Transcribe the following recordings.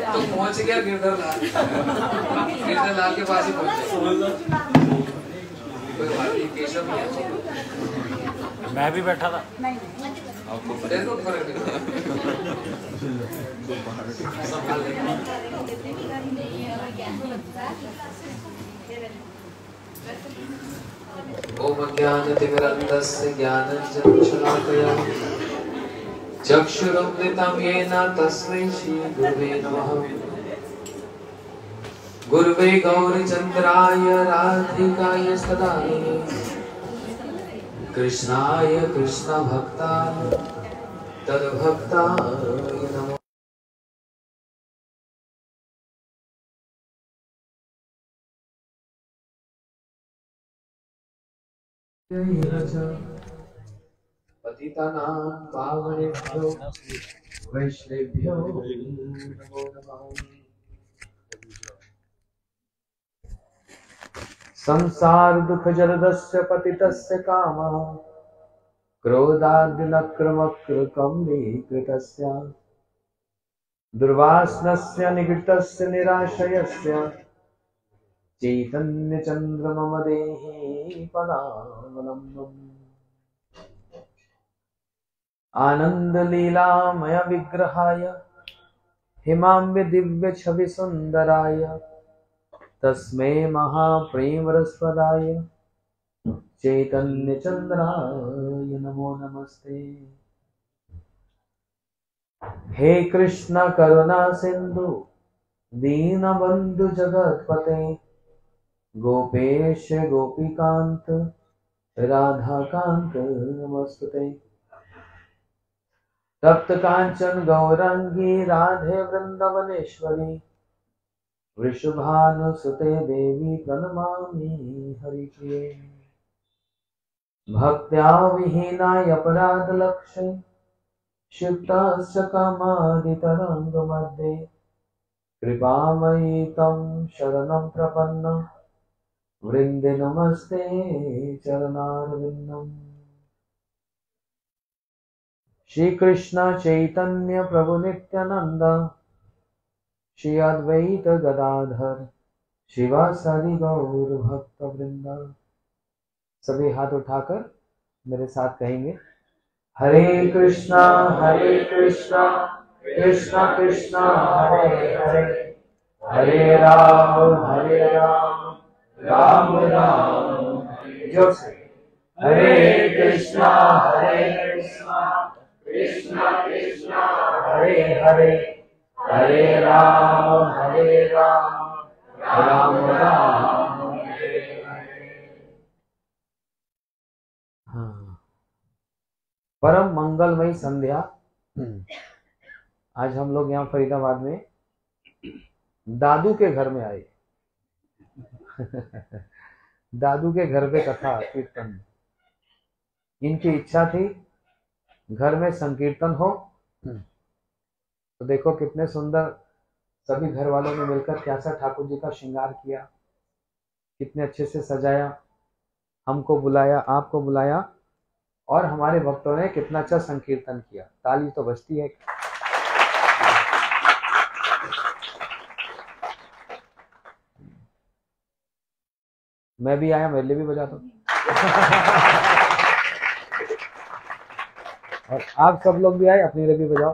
तो पहुंच गया गिरधर लाल के पास ही पहुंचे। केशव मैं भी बैठा था। देखो फर्क ओम ज्ञानतिमिरन्धस्य ज्ञानञ्जनशलाकया चक्षुरुन्मिलितं येन तस्मै श्रीगुरुवे नमः। गुरुवे गौरचन्द्राय राधिकाय सदाय कृष्णाय कृष्णभक्ताय तद्भक्ताय नमः। पतितानां पावनेभ्यो वैष्णवेभ्यो नमो नमः। संसार दुख जलदस्य पतितस्य कामः क्रोधाद्नक्रमक्रकम्बीकृतस्य दुर्वासनस्य निगृतस्य निराशयस्य चैतन्य चन्द्रमम देहि पदावलम्बम्। आनंद लीलामय विग्रहाय हिमाम्य दिव्य छवि सुंदराय तस्मै महाप्रेमरसपदाय चैतन्य चंद्राय नमो नमस्ते। हे कृष्ण करुणा सिंधु दीनबंधु जगतपते गोपेश गोपीकांत राधाकांत नमस्ते। तप्त कांचन गौरांगी राधे वृंदावनेश्वरी वृषभानुसुते देवी प्रणमामि हरिप्रिये। भक्त्या विहीनाय अपराध लक्ष्य क्षिप्तस्य कामादितरङ्गमध्ये कृपामयि तं शरणं प्रपन्न वृन्दे नमस्ते चरणारविन्दम्। श्री कृष्ण चैतन्य प्रभु नित्यानंद श्री अद्वैत गदाधर शिवासादि गौर भक्त वृंदा। सभी हाथ उठाकर मेरे साथ कहेंगे हरे कृष्णा कृष्णा कृष्णा हरे हरे हरे राम राम राम जो से हरे कृष्णा कृष्णा कृष्णा हरे हरे हरे राम राम राम। हाँ, परम मंगलमयी संध्या। आज हम लोग यहाँ फरीदाबाद में दादू के घर में आए। दादू के घर पे कथा कीर्तन, इनकी इच्छा थी घर में संकीर्तन हो। तो देखो कितने सुंदर सभी घर वालों ने मिलकर कैसा ठाकुर जी का श्रृंगार किया, कितने अच्छे से सजाया, हमको बुलाया, आपको बुलाया और हमारे भक्तों ने कितना अच्छा संकीर्तन किया। ताली तो बजती है। मैं भी आया, मेरे लिए भी बजा दो। और आप सब लोग भी आए, अपने लिए भी बजाओ।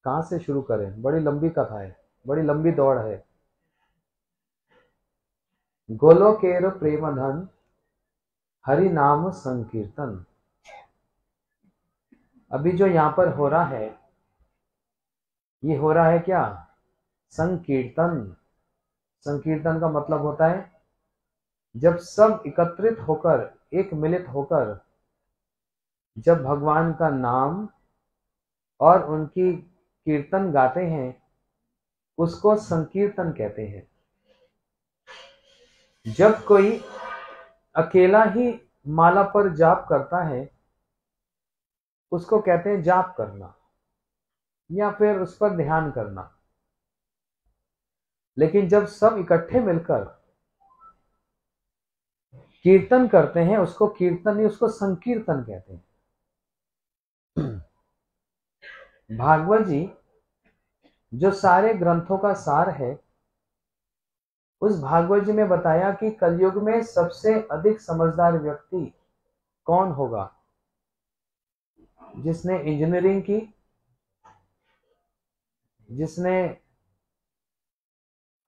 कहां से शुरू करें? बड़ी लंबी कथा है, बड़ी लंबी दौड़ है। गोलोकेर प्रेम धन हरि नाम संकीर्तन। अभी जो यहाँ पर हो रहा है, ये हो रहा है क्या? संकीर्तन। संकीर्तन का मतलब होता है जब सब एकत्रित होकर, एक मिलित होकर, जब भगवान का नाम और उनकी कीर्तन गाते हैं, उसको संकीर्तन कहते हैं। जब कोई अकेला ही माला पर जाप करता है, उसको कहते हैं जाप करना या फिर उस पर ध्यान करना। लेकिन जब सब इकट्ठे मिलकर कीर्तन करते हैं उसको कीर्तन नहीं, उसको संकीर्तन कहते हैं। भागवत जी जो सारे ग्रंथों का सार है, उस भागवत जी में बताया कि कलयुग में सबसे अधिक समझदार व्यक्ति कौन होगा? जिसने इंजीनियरिंग की, जिसने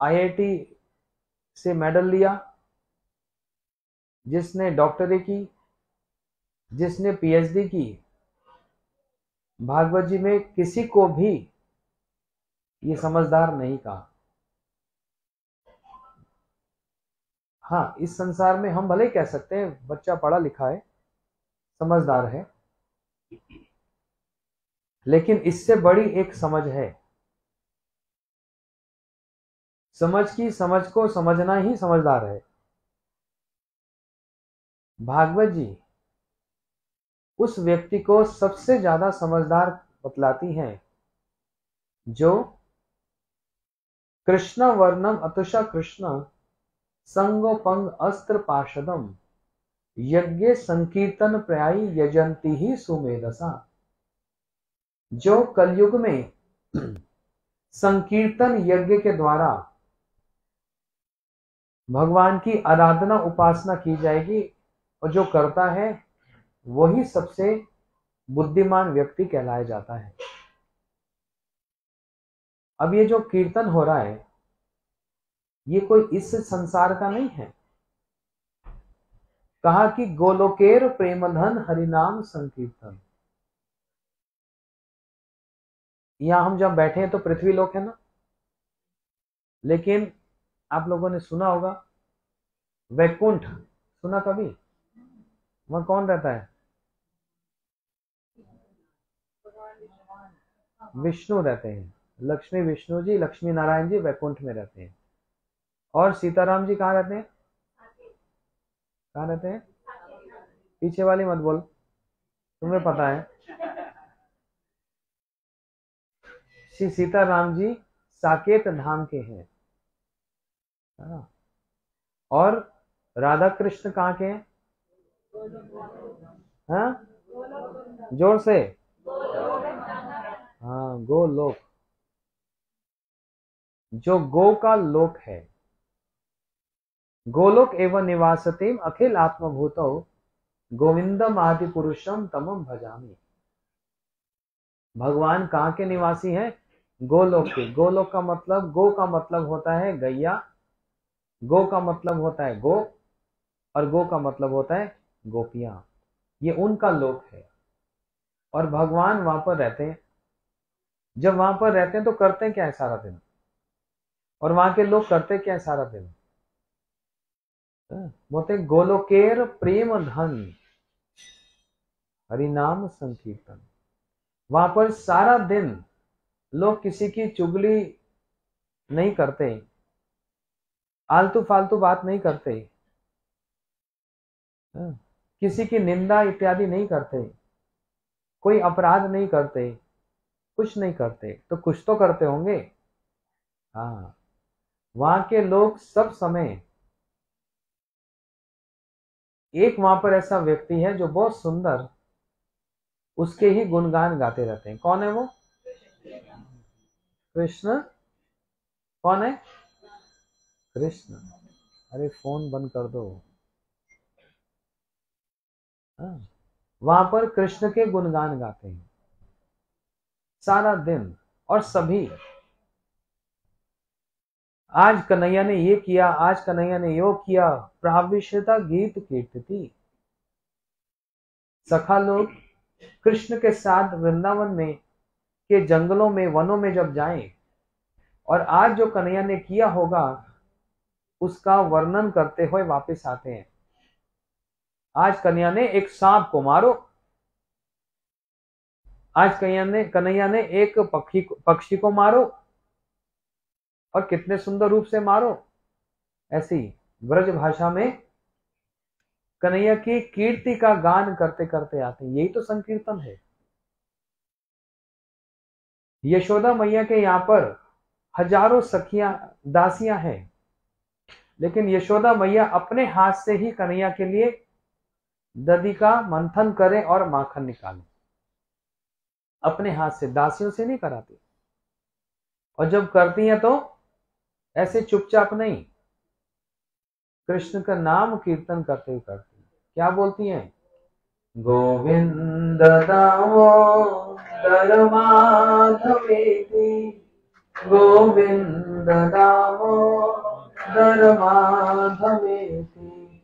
आईआईटी से मेडल लिया, जिसने डॉक्टरी की, जिसने पीएचडी की। भागवत जी में किसी को भी ये समझदार नहीं कहा। हाँ, इस संसार में हम भले कह सकते हैं बच्चा पढ़ा लिखा है, समझदार है, लेकिन इससे बड़ी एक समझ है। समझ को समझना ही समझदार है। भागवत जी उस व्यक्ति को सबसे ज्यादा समझदार बतलाती हैं जो कृष्ण वर्णम अतुषा कृष्ण संगोपंग अस्त्र पार्षदम यज्ञ संकीर्तन प्रयाई यजंती ही सुमेधसा। जो कलयुग में संकीर्तन यज्ञ के द्वारा भगवान की आराधना उपासना की जाएगी, और जो करता है वही सबसे बुद्धिमान व्यक्ति कहलाया जाता है। अब ये जो कीर्तन हो रहा है, ये कोई इस संसार का नहीं है। कहा कि गोलोकेर प्रेमधन हरिनाम संकीर्तन। यहां हम जब बैठे हैं तो पृथ्वी लोक है ना, लेकिन आप लोगों ने सुना होगा वैकुंठ, सुना कभी? वहां कौन रहता है? विष्णु रहते हैं। लक्ष्मी विष्णु जी, लक्ष्मी नारायण जी वैकुंठ में रहते हैं। और सीताराम जी कहाँ रहते हैं? कहाँ रहते हैं? पीछे वाली मत बोल, तुम्हें पता है। श्री सीताराम जी साकेत धाम के हैं। और राधा कृष्ण कहाँ के हैं? हाँ, जोर से। हाँ, गोलोक, जो गो का लोक है। गोलोक एवं निवासतीम अखिल आत्मभूतो गोविंदम आदि पुरुषम तमम भजामि। भगवान कहाँ के निवासी हैं? गोलोक के। गोलोक का मतलब, गो का मतलब होता है गैया, गो का मतलब होता है गो, और गो का मतलब होता है गोपियां। ये उनका लोक है और भगवान वहां पर रहते हैं। जब वहां पर रहते हैं तो करते क्या है सारा दिन, और वहां के लोग करते क्या है सारा दिन? बोलते गोलोकेर प्रेम धन हरिनाम संकीर्तन। वहां पर सारा दिन लोग किसी की चुगली नहीं करते, आलतू फालतू बात नहीं करते, किसी की निंदा इत्यादि नहीं करते, कोई अपराध नहीं करते, कुछ नहीं करते। तो कुछ तो करते होंगे। हाँ, वहां के लोग सब समय, एक वहां पर ऐसा व्यक्ति है जो बहुत सुंदर, उसके ही गुणगान गाते रहते हैं। कौन है वो? कृष्ण। कौन है? कृष्ण। अरे फोन बंद कर दो। वहां पर कृष्ण के गुणगान गाते हैं सारा दिन। और सभी, आज कन्हैया ने ये किया, आज कन्हैया ने यो किया, प्राविश्यता गीत कीर्तती। सखा लोग कृष्ण के साथ वृंदावन में के जंगलों में, वनों में जब जाएं, और आज जो कन्हैया ने किया होगा उसका वर्णन करते हुए वापस आते हैं। आज कन्हैया ने एक सांप को मारो, आज कन्हैया ने एक पक्षी को मारो, और कितने सुंदर रूप से मारो। ऐसी ब्रज भाषा में कन्हैया की कीर्ति का गान करते करते आते हैं। यही तो संकीर्तन है। यशोदा मैया के यहाँ पर हजारों सखियां, दासियां हैं, लेकिन यशोदा मैया अपने हाथ से ही कन्हैया के लिए दधी का मंथन करें और माखन निकालें, अपने हाथ से, दासियों से नहीं कराती। और जब करती हैं तो ऐसे चुपचाप नहीं, कृष्ण का नाम कीर्तन करते हुए करती हैं। क्या बोलती हैं? गोविंद दामोदर माधवेति, गोविंद दामोदर माधवेति,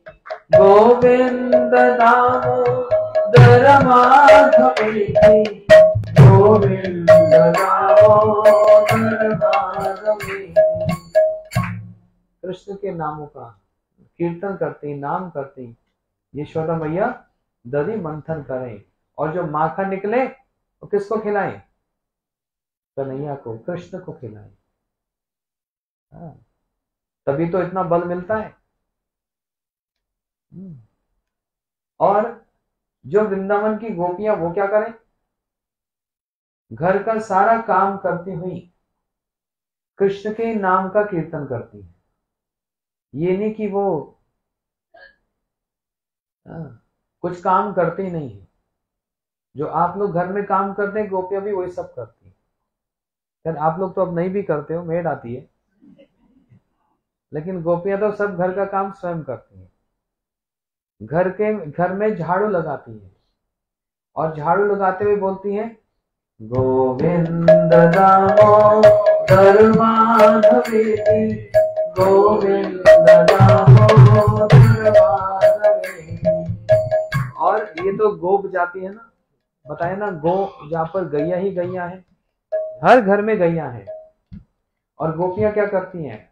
गोविंद दामोदर माधवेति, गोविंद दामोदर माधवेति। कृष्ण के नामों का कीर्तन करती, नाम करती यशोदा मैया दधी मंथन करें, और जो माखन निकले वो किसको खिलाएं? कन्हैया को, कृष्ण को खिलाएं। तभी तो इतना बल मिलता है। और जो वृंदावन की गोपियां, वो क्या करें? घर का सारा काम करती हुई कृष्ण के नाम का कीर्तन करती है। ये नहीं कि वो कुछ काम करते ही नहीं है। जो आप लोग घर में काम करते हैं, गोपियां भी वही सब करती हैं। यार आप लोग तो अब नहीं भी करते हो, मेड आती है, लेकिन गोपियां तो सब घर का काम स्वयं करती हैं। घर में झाड़ू लगाती हैं, और झाड़ू लगाते हुए बोलती हैं गोविंद दामोदर माधवेति, गोविंद दामोदर माधवेति। और ये तो गोप जाती है ना, बताए ना, गो जहाँ पर गैया ही गैया है, हर घर में गैया है। और गोपियां क्या करती हैं?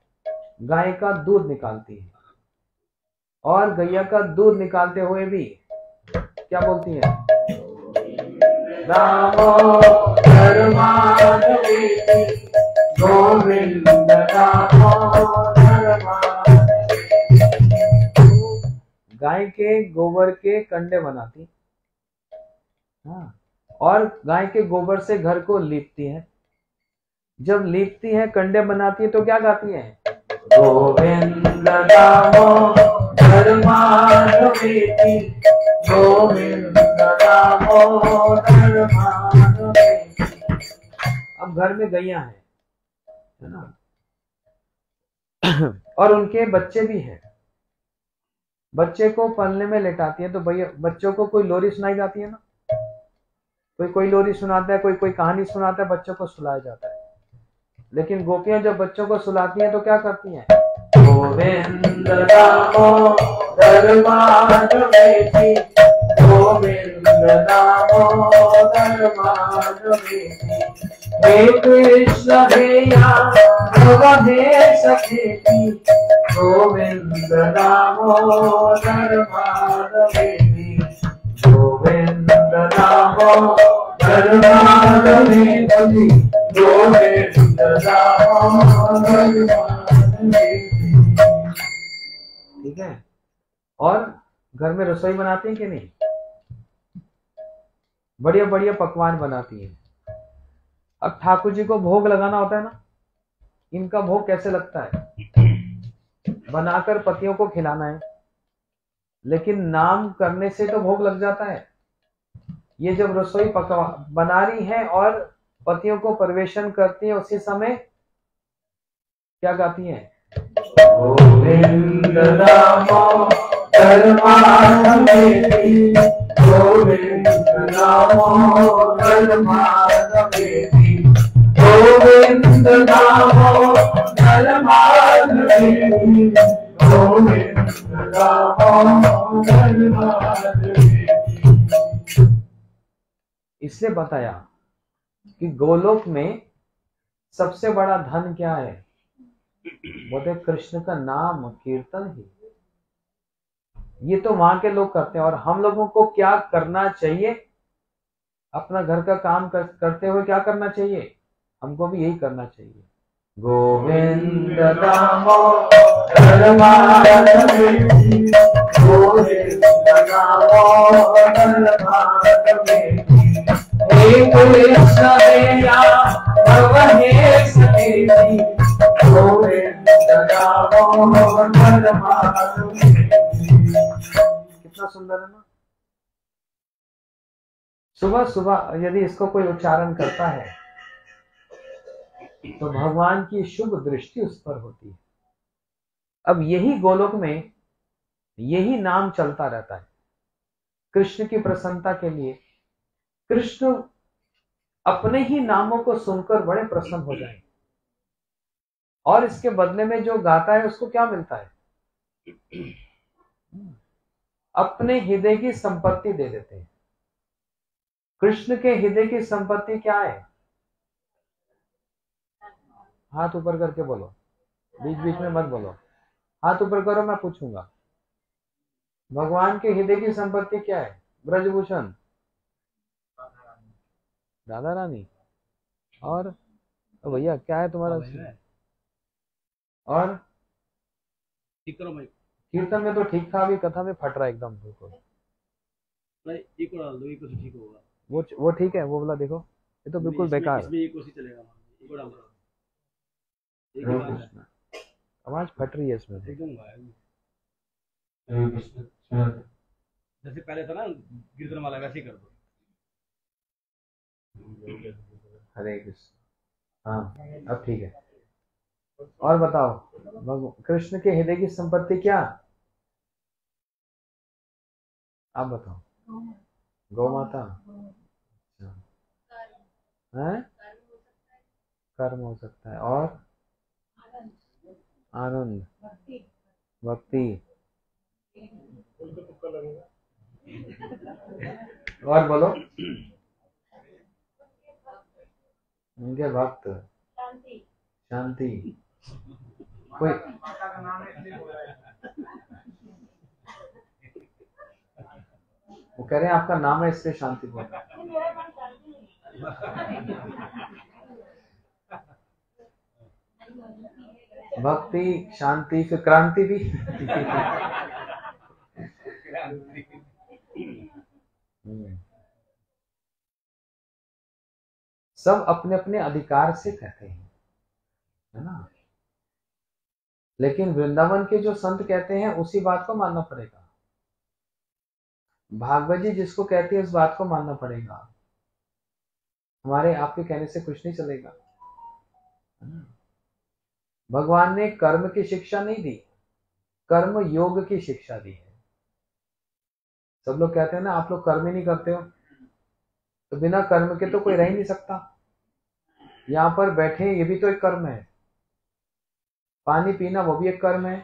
गाय का दूध निकालती है, और गैया का दूध निकालते हुए भी क्या बोलती हैं? दामोदर माधवेति, गोविंद दामोदर माधवेति। गाय के गोबर के कंडे बनाती, हाँ, और गाय के गोबर से घर को लीपती है। जब लीपती है, कंडे बनाती है, तो क्या गाती है? गोविंद दामोदर माधवेति, गोविंद दामोदर माधवेति। अब घर में गैया है ना, और उनके बच्चे भी हैं। बच्चे को पलने में लेटाती है, तो भैया बच्चों को कोई लोरी सुनाई जाती है ना, कोई लोरी सुनाता है, कोई कहानी सुनाता है, बच्चों को सुलाया जाता है। लेकिन गोपियां जब बच्चों को सुलाती हैं तो क्या करती हैं? गोविंद दामोदर माधवेति, गोविंद दामोदर माधवेति। हे कृष्ण हे यादव हे सखेति, गोविंद दामोदर माधवेति, गोविंद दामोदर माधवेति, गोविंद दामोदर माधवेति। ठीक है। और घर में रसोई बनाती हैं कि नहीं? बढ़िया बढ़िया पकवान बनाती हैं। अब ठाकुर जी को भोग लगाना होता है ना, इनका भोग कैसे लगता है? बनाकर पतियों को खिलाना है, लेकिन नाम करने से तो भोग लग जाता है। ये जब रसोई बना रही है और पतियों को परिवेशन करती है, उसी समय क्या गाती हैं? गोविंद दामोदर माधवेति, गोविंद दामोदर माधवेति, गोविंद दामोदर माधवेति, गोविंद दामोदर माधवेति। इसलिए बताया कि गोलोक में सबसे बड़ा धन क्या है? बोलते कृष्ण का नाम कीर्तन ही। ये तो वहां के लोग करते हैं, और हम लोगों को क्या करना चाहिए? अपना घर का काम करते हुए क्या करना चाहिए? हमको भी यही करना चाहिए। गोविंद दामोदर माधवेति, गोविंद दामोदर माधवेति। हे कृष्ण हे यादव हे सखेति, गोविंद कितना सुंदर है ना। सुबह सुबह यदि इसको कोई उच्चारण करता है तो भगवान की शुभ दृष्टि उस पर होती है। अब यही गोलोक में यही नाम चलता रहता है कृष्ण की प्रसन्नता के लिए। कृष्ण अपने ही नामों को सुनकर बड़े प्रसन्न हो जाएंगे और इसके बदले में जो गाता है उसको क्या मिलता है? अपने हृदय की संपत्ति दे देते हैं। कृष्ण के हृदय की संपत्ति क्या है? हाथ ऊपर करके बोलो, बीच बीच में मत बोलो। हाथ ऊपर करो, मैं पूछूंगा। भगवान के हृदय की संपत्ति क्या है? ब्रजभूषण, राधा रानी। और भैया क्या है तुम्हारा? और कीर्तन में तो ठीक था, अभी कथा में फट रहा है एकदम। बिल्कुल ठीक होगा। वो ठीक है, वो बोला देखो, ये तो बिल्कुल बेकार है। आवाज फट रही है इसमें एकदम। जैसे पहले था ना कीर्तन वाला, वैसे ही कर दो। हरे कृष्ण। हाँ अब ठीक है। और बताओ कृष्ण के हृदय की संपत्ति क्या? आप बताओ। गौ माता है, कर्म हो सकता है, और आनंद, भक्ति, और बोलो। उनके भक्त, शांति। कोई वो कह रहे हैं आपका नाम है इसलिए शांति बोल रहे हैं। भक्ति, शांति, फिर क्रांति भी। सब अपने अपने अधिकार से कहते हैं, है ना। लेकिन वृंदावन के जो संत कहते हैं उसी बात को मानना पड़ेगा। भागवत जी जिसको कहती है उस बात को मानना पड़ेगा। हमारे आपके कहने से कुछ नहीं चलेगा। भगवान ने कर्म की शिक्षा नहीं दी, कर्म योग की शिक्षा दी है। सब लोग कहते हैं ना आप लोग कर्म ही नहीं करते हो, तो बिना कर्म के तो कोई रह ही नहीं सकता। यहाँ पर बैठे ये भी तो एक कर्म है, पानी पीना वो भी एक कर्म है।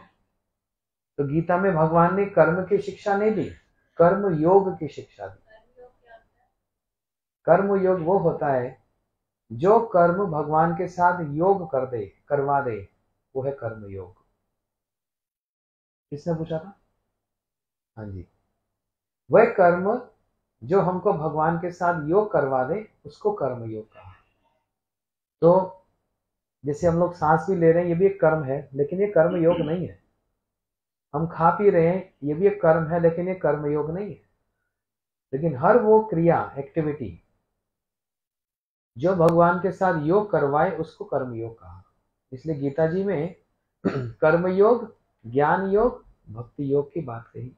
तो गीता में भगवान ने कर्म की शिक्षा नहीं दी, कर्म योग की शिक्षा दी। कर्म योग वो होता है जो कर्म भगवान के साथ योग कर दे, करवा दे, वो है कर्म योग। किसने पूछा था? हाँ जी, वह कर्म जो हमको भगवान के साथ योग करवा दे उसको कर्म योग कहा। तो जैसे हम लोग सांस भी ले रहे हैं, ये भी एक कर्म है, लेकिन ये कर्म योग नहीं है। हम खा पी रहे हैं, ये भी एक कर्म है, लेकिन ये कर्म योग नहीं है। लेकिन हर वो क्रिया, एक्टिविटी जो भगवान के साथ योग करवाए उसको कर्म योग कहा। इसलिए गीता जी में कर्म योग, ज्ञान योग, भक्ति योग की बात कही।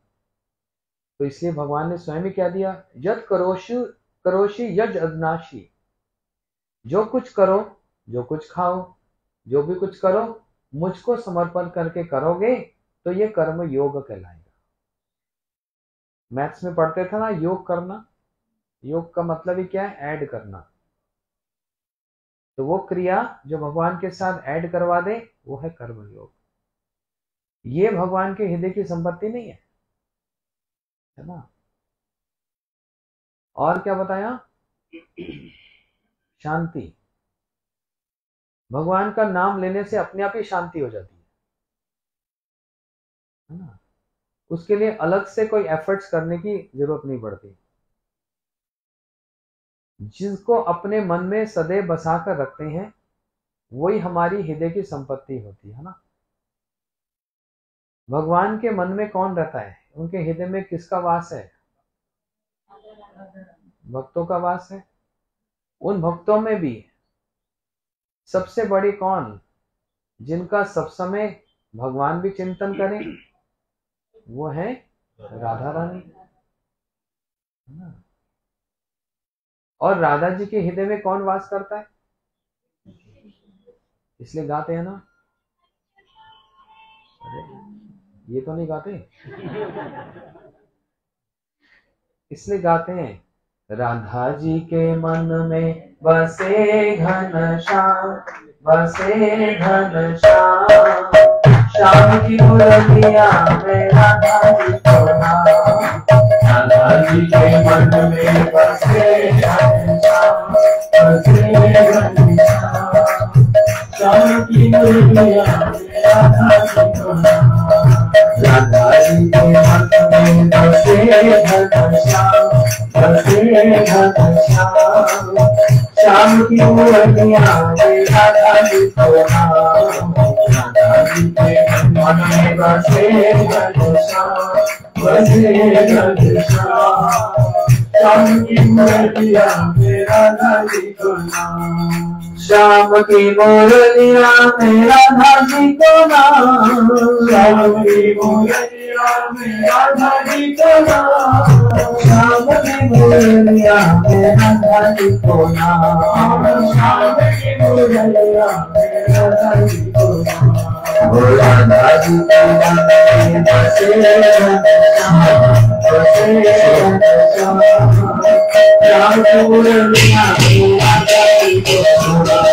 तो इसलिए भगवान ने स्वयं ही क्या दिया? यद करोषि यज अदनाशी। जो कुछ करो, जो कुछ खाओ, जो भी कुछ करो, मुझको समर्पण करके करोगे तो ये कर्म योग कहलाएगा। मैथ्स में पढ़ते थे ना योग करना। योग का मतलब ही क्या है? ऐड करना। तो वो क्रिया जो भगवान के साथ ऐड करवा दे वो है कर्म योग। ये भगवान के हृदय की संपत्ति नहीं है, है ना। और क्या बताया? शांति। भगवान का नाम लेने से अपने आप ही शांति हो जाती है ना। उसके लिए अलग से कोई एफर्ट्स करने की जरूरत नहीं पड़ती। जिसको अपने मन में सदैव बसा कर रखते हैं वही हमारी हृदय की संपत्ति होती है ना। भगवान के मन में कौन रहता है? उनके हृदय में किसका वास है? भक्तों का वास है। उन भक्तों में भी सबसे बड़ी कौन? जिनका सब समय भगवान भी चिंतन करें, वो है राधा रानी। और राधा जी के हृदय में कौन वास करता है? इसलिए गाते हैं ना, अरे ये तो नहीं गाते, इसलिए गाते हैं, राधा जी के मन में बसे घन श्याम, बसे घन श्याम, श्याम की मुरलिया में राधा जी को नाम, राधा जी के मन में बसे घन श्याम, बसे घन श्याम, श्याम की मुरलिया में राधा जी को नाम, राधा जी के मन में बसे घन श्याम, बसे घन श्याम, श्याम की मुरलिया में राधा जी को नाम, राधा जी के मन में बसे घन श्याम, बसे घन श्याम, श्याम की मुरलिया में राधा जी को नाम, श्याम की मुरलिया में राधा जी को नाम, श्याम की मुरलिया में राधा जी को नाम, श्याम की मुरलिया में राधा जी को नाम, श्याम की मुरलिया में राधा जी को नाम, राधा जी के मन में बसे घन श्याम, बसे घन श्याम, श्याम की मुरलिया में राधा जी को नाम,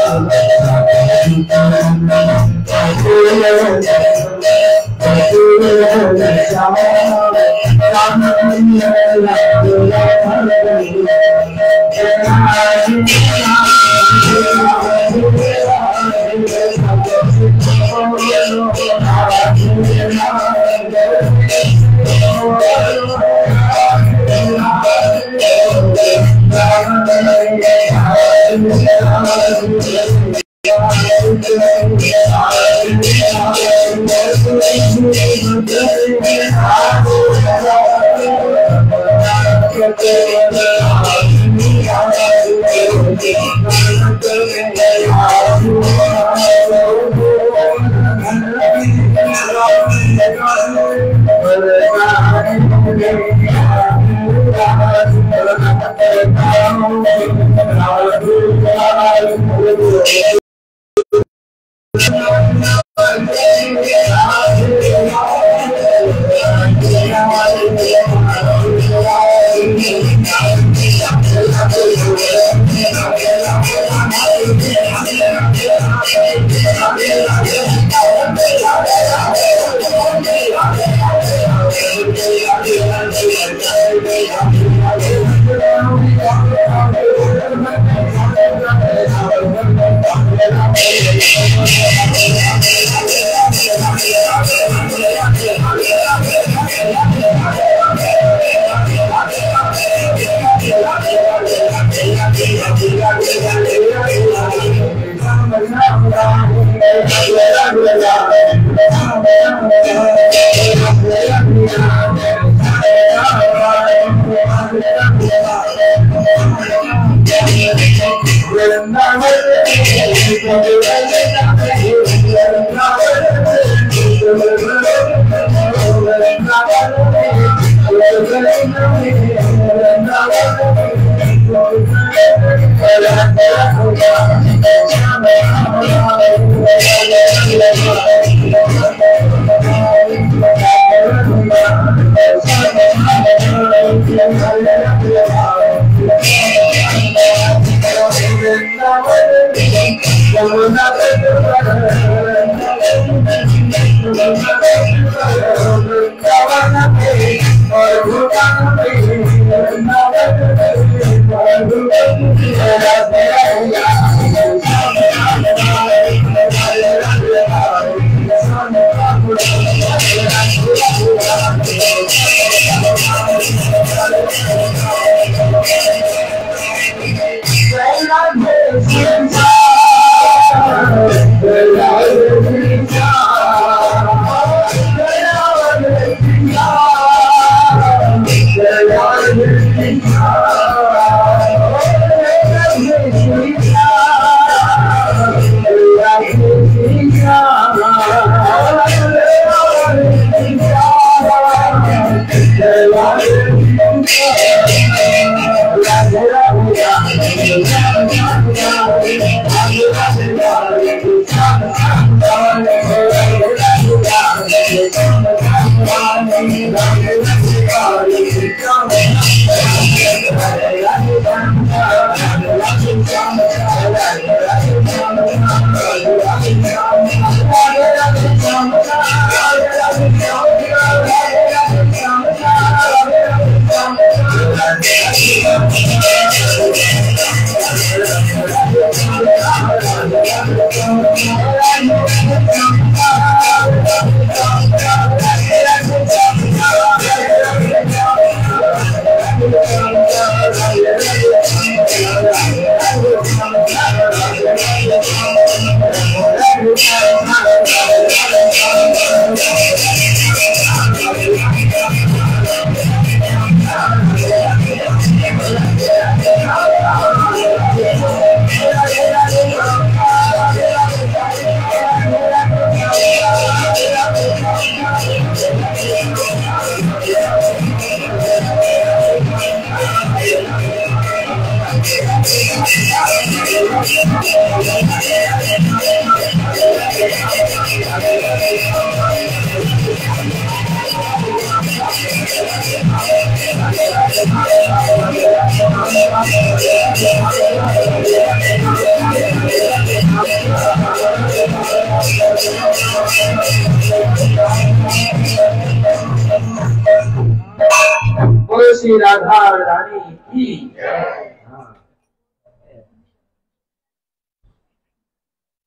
बोलो श्री राधा रानी की।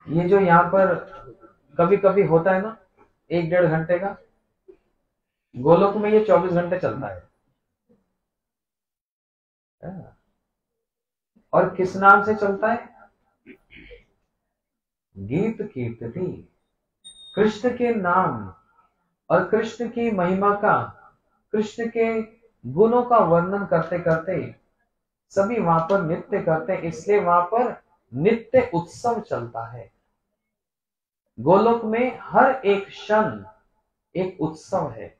ये जो यहाँ पर कभी कभी होता है ना 1-1.5 घंटे का, गोलोक में ये 24 घंटे चलता है। और किस नाम से चलता है? गीत कीर्तती, कृष्ण के नाम और कृष्ण की महिमा का, कृष्ण के गुणों का वर्णन करते करते सभी वहां पर नृत्य करते हैं, इसलिए वहां पर नित्य उत्सव चलता है। गोलोक में हर एक क्षण एक उत्सव है।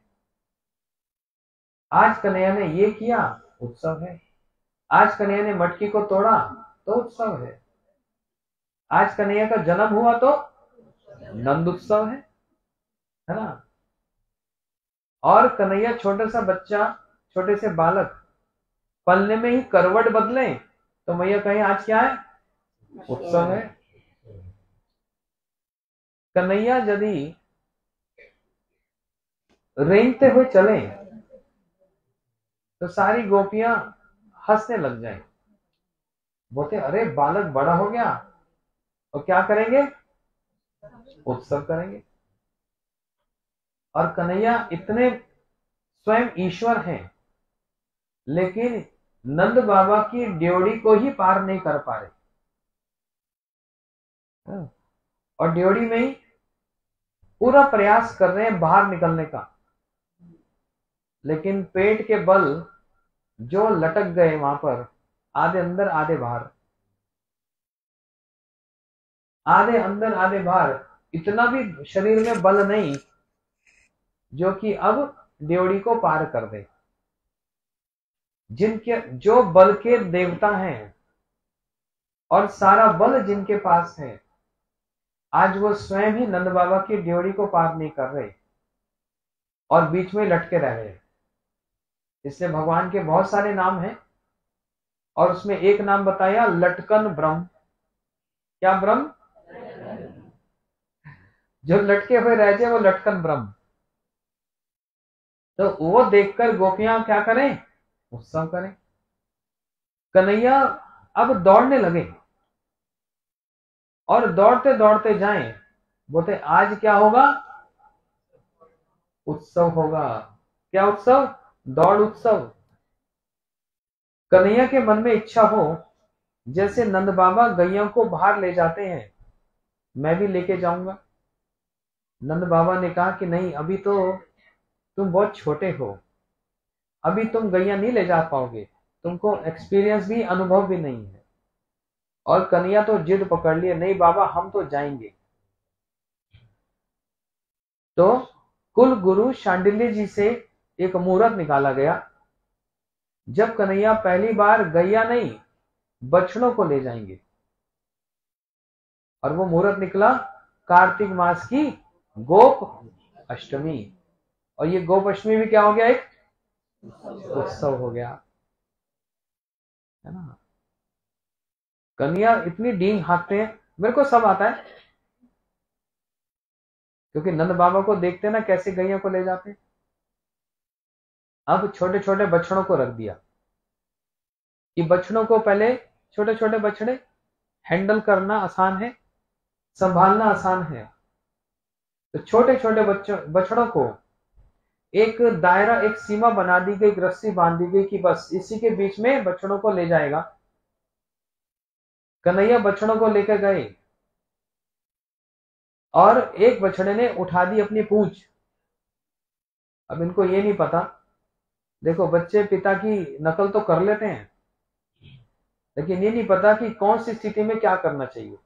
आज कन्हैया ने ये किया, उत्सव है। आज कन्हैया ने मटकी को तोड़ा तो उत्सव है। आज कन्हैया का जन्म हुआ तो नंद उत्सव है ना। और कन्हैया छोटा सा बच्चा, छोटे से बालक पलने में ही करवट बदले तो मैया कहें आज क्या है? उत्सव है। कन्हैया यदि रेंगते हुए चले तो सारी गोपियां हंसने लग जाएं, बोलते अरे बालक बड़ा हो गया, और क्या करेंगे? उत्सव करेंगे। और कन्हैया इतने स्वयं ईश्वर हैं, लेकिन नंद बाबा की ड्योढ़ी को ही पार नहीं कर पा रहे। और ड्योढ़ी में ही पूरा प्रयास कर रहे हैं बाहर निकलने का, लेकिन पेट के बल जो लटक गए वहां पर, आधे अंदर आधे बाहर, आधे अंदर आधे बाहर, इतना भी शरीर में बल नहीं जो कि अब ड्योढ़ी को पार कर दे। जिनके जो बल के देवता हैं और सारा बल जिनके पास है, आज वो स्वयं ही नंद बाबा की ड्योढ़ी को पार नहीं कर रहे और बीच में लटके रह रहे। इसलिए भगवान के बहुत सारे नाम हैं और उसमें एक नाम बताया लटकन ब्रह्म। क्या ब्रह्म? जो लटके हुए रह जाए वो लटकन ब्रह्म। तो वो देखकर गोपियां क्या करें? उत्सव करें। कन्हैया अब दौड़ने लगे और दौड़ते दौड़ते जाएं, बोलते आज क्या होगा? उत्सव होगा। क्या उत्सव? दौड़ उत्सव। कन्हैया के मन में इच्छा हो, जैसे नंद बाबा गैया को बाहर ले जाते हैं, मैं भी लेके जाऊंगा। नंद बाबा ने कहा कि नहीं, अभी तो तुम बहुत छोटे हो, अभी तुम गैया नहीं ले जा पाओगे, तुमको एक्सपीरियंस भी, अनुभव भी नहीं है। और कन्हैया तो जिद पकड़ लिए, नहीं बाबा हम तो जाएंगे। तो कुल गुरु शांडिल्य जी से एक मुहूर्त निकाला गया जब कन्हैया पहली बार गैया नहीं बछड़ों को ले जाएंगे, और वो मुहूर्त निकला कार्तिक मास की गोप अष्टमी, और ये गोप अष्टमी भी क्या हो गया, एक उत्सव हो गया, है ना। कन्हैया इतनी डींग हाँकते हैं, मेरे को सब आता है, क्योंकि नंद बाबा को देखते ना कैसे गैया को ले जाते। अब छोटे छोटे बछड़ों को रख दिया कि बछड़ों को पहले, छोटे छोटे बछड़े हैंडल करना आसान है, संभालना आसान है, तो छोटे छोटे बछड़ों को एक दायरा, एक सीमा बना दी गई, एक रस्सी बांध दी गई कि बस इसी के बीच में बछड़ों को ले जाएगा। कन्हैया बछड़ों को लेकर गए और एक बछड़े ने उठा दी अपनी पूंछ। अब इनको ये नहीं पता, देखो बच्चे पिता की नकल तो कर लेते हैं, लेकिन ये नहीं पता कि कौन सी स्थिति में क्या करना चाहिए।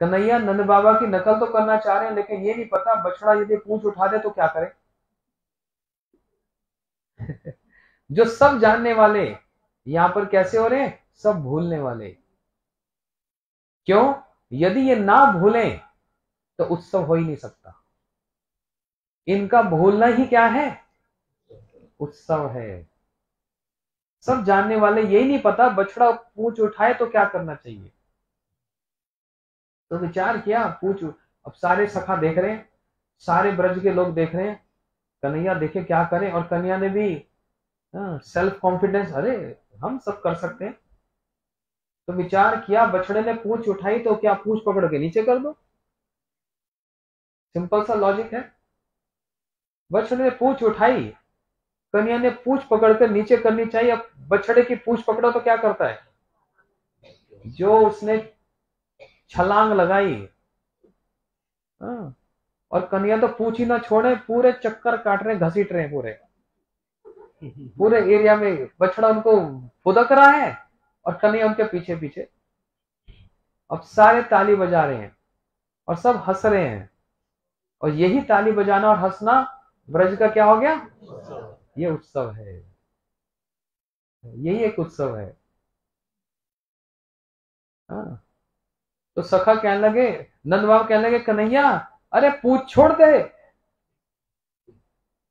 कन्हैया नंद बाबा की नकल तो करना चाह रहे हैं, लेकिन ये नहीं पता बछड़ा यदि पूंछ उठा दे तो क्या करे। जो सब जानने वाले यहां पर कैसे हो रहे हैं, सब भूलने वाले। क्यों? यदि ये ना भूलें तो उत्सव हो ही नहीं सकता। इनका भूलना ही क्या है, उत्सव है। सब जानने वाले यही नहीं पता बछड़ा पूंछ उठाए तो क्या करना चाहिए। तो विचार किया, पूंछ, अब सारे सखा देख रहे हैं, सारे ब्रज के लोग देख रहे हैं, कन्हैया देखे क्या करें, और कन्हैया ने भी सेल्फ कॉन्फिडेंस, अरे हम सब कर सकते हैं। तो विचार किया, बछड़े ने पूंछ उठाई तो क्या पूंछ पकड़ के नीचे कर दो, सिंपल सा लॉजिक है। बछड़े ने पूंछ उठाई, कन्हैया ने पूंछ पकड़कर नीचे करनी चाहिए। अब बछड़े की पूंछ पकड़ो तो क्या करता है, जो उसने छलांग लगाई, और कन्हैया तो पूंछ ही ना छोड़े, पूरे चक्कर काट रहे, घसीट रहे, पूरे एरिया में बछड़ा उनको फुदक रहा है और कन्हैया उनके पीछे पीछे। अब सारे ताली बजा रहे हैं और सब हंस रहे हैं, और यही ताली बजाना और हंसना ब्रज का क्या हो गया, ये उत्सव है, यही एक उत्सव है। तो सखा कहने लगे, नंद बाबा कहने लगे, कन्हैया अरे पूंछ छोड़ दे,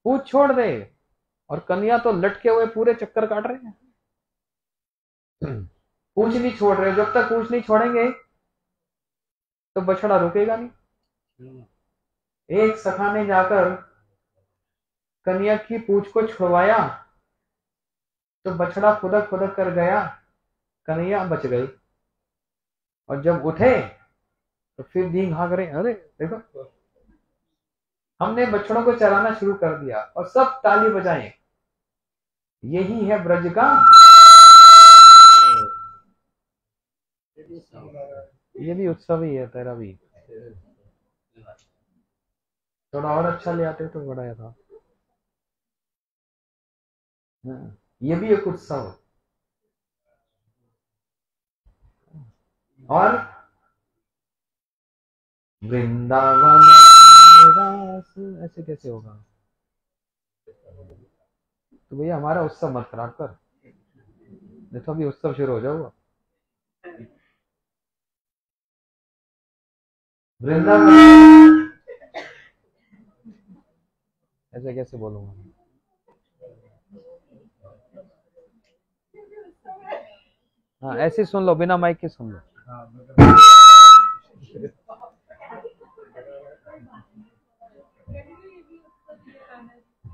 पूंछ छोड़ दे। और कन्हैया तो लटके हुए पूरे चक्कर काट रहे हैं, पूंछ नहीं छोड़ रहे। जब तक पूंछ नहीं छोड़ेंगे तो बछड़ा रुकेगा नहीं। एक सखा ने जाकर कन्हैया की पूंछ को छुड़वाया तो बछड़ा खुदक खुदक कर गया, कन्हैया बच गई। और जब उठे तो फिर दी भाग रहे, अरे देखो हमने बछड़ों को चराना शुरू कर दिया, और सब ताली बजाएं। यही है ब्रज का, ये भी उत्सव ही है, तेरा भी थोड़ा और अच्छा ले आते तो बड़ा था। ये भी एक उत्सव। और वृंदावन रास ऐसे कैसे होगा, तो भैया हमारा उत्सव मत खराब कर, नहीं तो अभी उत्सव शुरू हो जाऊंगा। वृंदावन ऐसे कैसे बोलूंगा, हाँ ऐसे सुन लो, बिना माइक के सुन लो।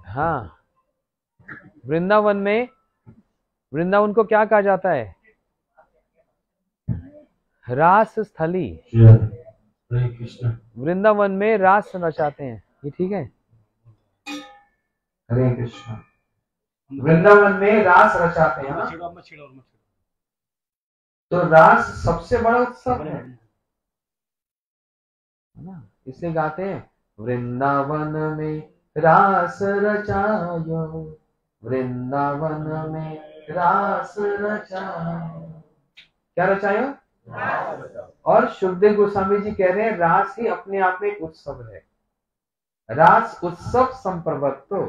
हाँ, वृंदावन में, वृंदावन को क्या कहा जाता है, रास स्थली। वृंदावन में रास रचाते हैं, ये ठीक है। हरे कृष्ण। वृंदावन में रास रचाते हैं, तो रास सबसे बड़ा उत्सव है ना, इसलिए गाते हैं वृंदावन में रास रचायो, वृंदावन में रास रचायो। क्या रचायो? और सुखदेव गोस्वामी जी कह रहे हैं रास ही अपने आप में एक उत्सव है। रास उत्सव संप्रवत्तो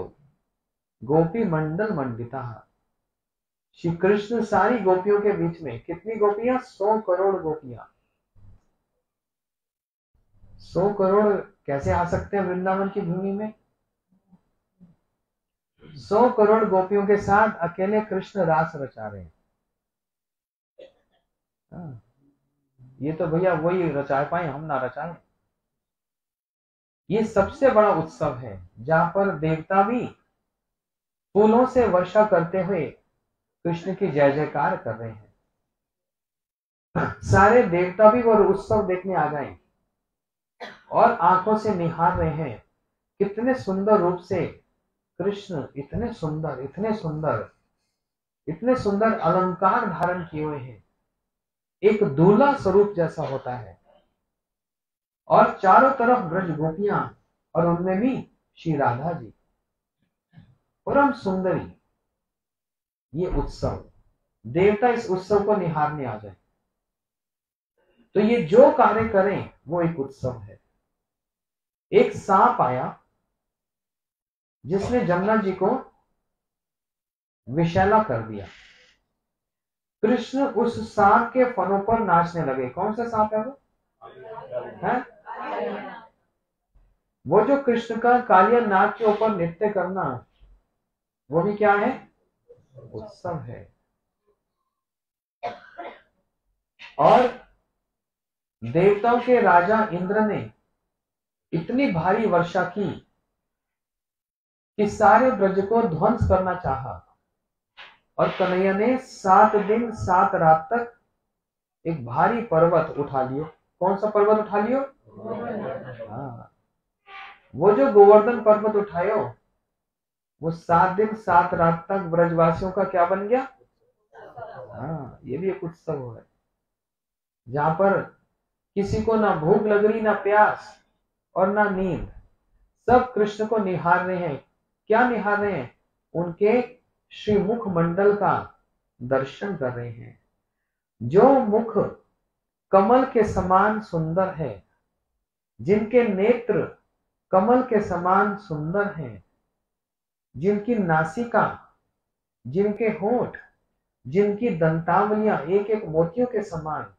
गोपी मंडल मंडिता, श्री कृष्ण सारी गोपियों के बीच में, कितनी गोपियां? 100 करोड़ गोपियां। 100 करोड़ कैसे आ सकते हैं वृंदावन की भूमि में? 100 करोड़ गोपियों के साथ अकेले कृष्ण रास रचा रहे हैं। ये तो भैया वही रचा पाए, हम ना रचाएं। ये सबसे बड़ा उत्सव है जहां पर देवता भी फूलों से वर्षा करते हुए कृष्ण की जय जयकार कर रहे हैं। सारे देवता भी वो उत्सव देखने आ गए और आंखों से निहार रहे हैं, कितने सुंदर रूप से कृष्ण, इतने सुंदर, इतने सुंदर, इतने सुंदर अलंकार धारण किए हुए हैं, एक दूल्हा स्वरूप जैसा होता है। और चारों तरफ ब्रज गोपियां और उनमें भी श्री राधा जी, परम सुंदरी। ये उत्सव, देवता इस उत्सव को निहारने आ जाए, तो ये जो कार्य करें वो एक उत्सव है। एक सांप आया जिसने जमुना जी को विषैला कर दिया। कृष्ण उस सांप के फनों पर नाचने लगे। कौन सा सांप है वो? है वो जो कृष्ण का कालिया नाग के ऊपर नृत्य करना, वो भी क्या है? उत्सव है। और देवताओं के राजा इंद्र ने इतनी भारी वर्षा की कि सारे ब्रज को ध्वंस करना चाहा, और कन्हैया ने 7 दिन 7 रात तक एक भारी पर्वत उठा लियो। कौन सा पर्वत उठा लियो? हाँ, वो जो गोवर्धन पर्वत उठायो, वो 7 दिन 7 रात तक ब्रजवासियों का क्या बन गया? हाँ, ये भी एक उत्सव है जहां पर किसी को ना भूख लग रही, ना प्यास और ना नींद, सब कृष्ण को निहार रहे हैं। क्या निहार रहे हैं? उनके श्री मुख मंडल का दर्शन कर रहे हैं। जो मुख कमल के समान सुंदर है, जिनके नेत्र कमल के समान सुंदर हैं, जिनकी नासिका, जिनके होंठ, जिनकी दंतावलियां एक एक मोतियों के समान,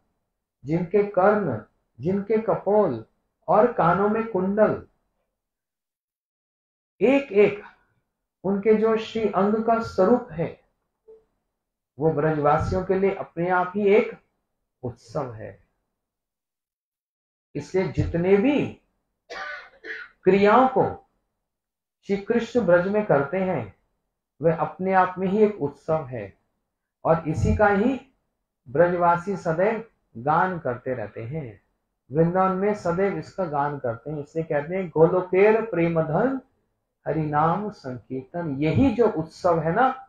जिनके कर्ण, जिनके कपोल और कानों में कुंडल, एक एक उनके जो श्री अंग का स्वरूप है, वो ब्रजवासियों के लिए अपने आप ही एक उत्सव है। इसलिए जितने भी क्रियाओं को श्री कृष्ण ब्रज में करते हैं, वे अपने आप में ही एक उत्सव है, और इसी का ही ब्रजवासी सदैव गान करते रहते हैं। वृंदावन में सदैव इसका गान करते हैं। इसलिए कहते हैं गोलोकेर प्रेम धन हरि नाम संकीर्तन। यही जो उत्सव है ना,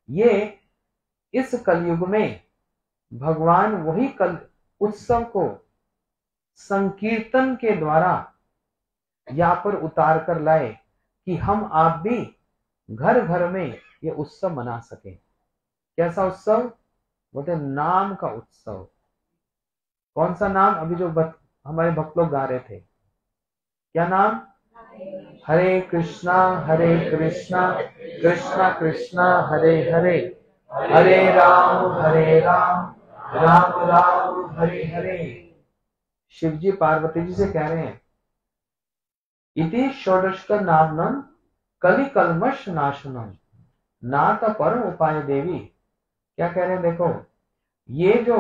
ये इस कलयुग में भगवान वही कल उत्सव को संकीर्तन के द्वारा यहाँ पर उतार कर लाए कि हम आप भी घर घर में ये उत्सव मना सके। कैसा उत्सव? बोलते नाम का उत्सव। कौन सा नाम? अभी जो हमारे भक्त लोग गा रहे थे, क्या नाम? हरे कृष्णा कृष्णा कृष्णा हरे हरे, हरे राम राम राम हरे हरे। शिव जी पार्वती जी से कह रहे हैं इति षोडशकर नामनम कलि कल्मष नाशनम नाथ परम उपाय देवी। क्या कह रहे हैं? देखो, ये जो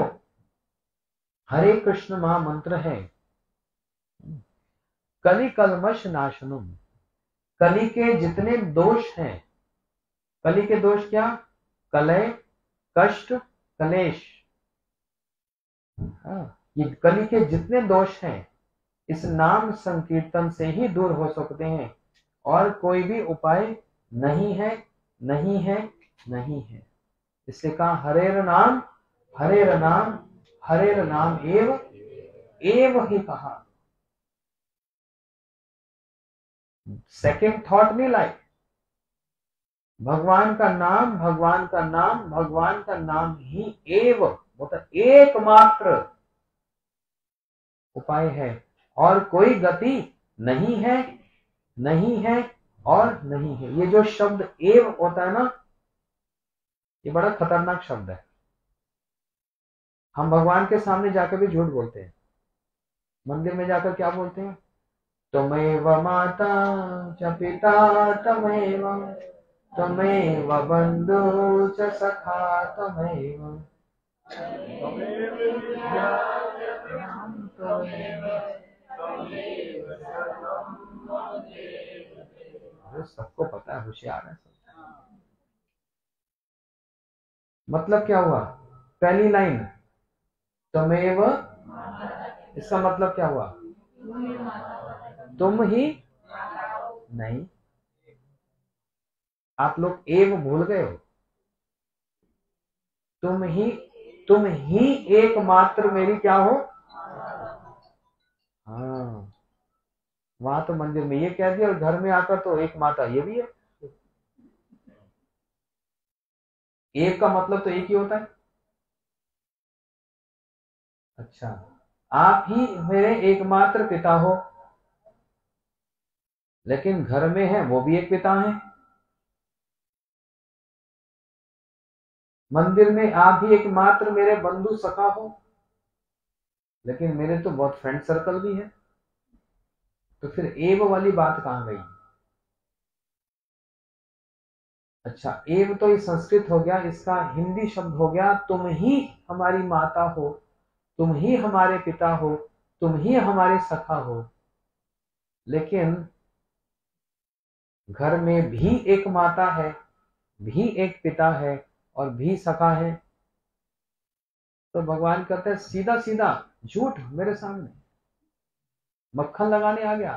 हरे कृष्ण महामंत्र है, कलि कल्मष नाशनम, कलि के जितने दोष हैं, कलि के दोष क्या? कलय, कष्ट, कलेश। ये कलि के जितने दोष हैं, इस नाम संकीर्तन से ही दूर हो सकते हैं, और कोई भी उपाय नहीं है, नहीं है, नहीं है। इसलिए कहा हरेर नाम एव ही कहा। सेकंड थॉट नहीं लाई। भगवान का नाम, भगवान का नाम, भगवान का नाम ही एव, मतलब एकमात्र उपाय है, और कोई गति नहीं है, नहीं है और नहीं है। ये जो शब्द एव होता है ना, ये बड़ा खतरनाक शब्द है। हम भगवान के सामने जाकर भी झूठ बोलते हैं। मंदिर में जाकर क्या बोलते हैं? त्वमेव माता च पिता त्वमेव, त्वमेव बंधु च सखा त्वमेव। सबको पता है, होशियार है सब। मतलब क्या हुआ? पहली लाइन त्वमेव, इसका मतलब क्या हुआ? तुम ही नहीं। आप लोग एव भूल गए हो। तुम ही एकमात्र मेरी क्या हो? हाँ, वहां तो मंदिर में ये कह दिया और घर में आकर तो एक माता ये भी है। एक का मतलब तो एक ही होता है। अच्छा, आप ही मेरे एकमात्र पिता हो, लेकिन घर में है वो भी एक पिता है। मंदिर में आप ही एकमात्र मेरे बंधु सखा हो, लेकिन मेरे तो बहुत फ्रेंड सर्कल भी है। तो फिर एव वाली बात कहां गई? अच्छा, एव तो ये संस्कृत हो गया, इसका हिंदी शब्द हो गया तुम ही हमारी माता हो, तुम ही हमारे पिता हो, तुम ही हमारे सखा हो। लेकिन घर में भी एक माता है, भी एक पिता है और भी सखा है। तो भगवान कहते हैं सीधा सीधा झूठ मेरे सामने, मक्खन लगाने आ गया।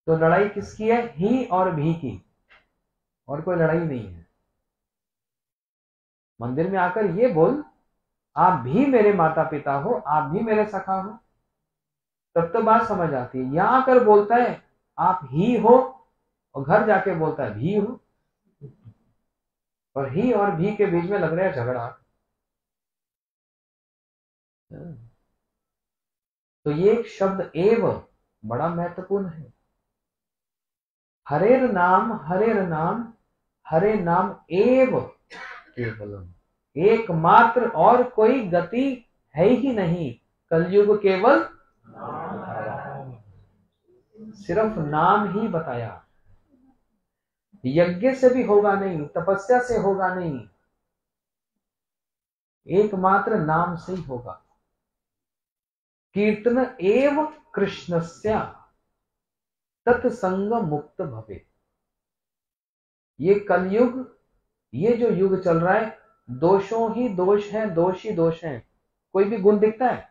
तो लड़ाई किसकी है? ही और भी की, और कोई लड़ाई नहीं है। मंदिर में आकर ये बोल आप भी मेरे माता पिता हो, आप भी मेरे सखा हो, तब तो बात समझ आती है। यहां आकर बोलता है आप ही हो, और घर जाके बोलता है भी हो, और ही और भी के बीच में लग रहा है झगड़ा। तो ये एक शब्द एव बड़ा महत्वपूर्ण है। हरेर नाम, हरेर नाम, हरे नाम एव केवलम, एकमात्र और कोई गति है ही नहीं। कलयुग केवल सिर्फ नाम ही बताया। यज्ञ से भी होगा नहीं, तपस्या से होगा नहीं, एकमात्र नाम से ही होगा। कीर्तन एव कृष्णस्य तत्संग मुक्त भवे। ये कलयुग, ये जो युग चल रहा है, दोषों ही दोष हैं, दोष ही दोष हैं। कोई भी गुण दिखता है?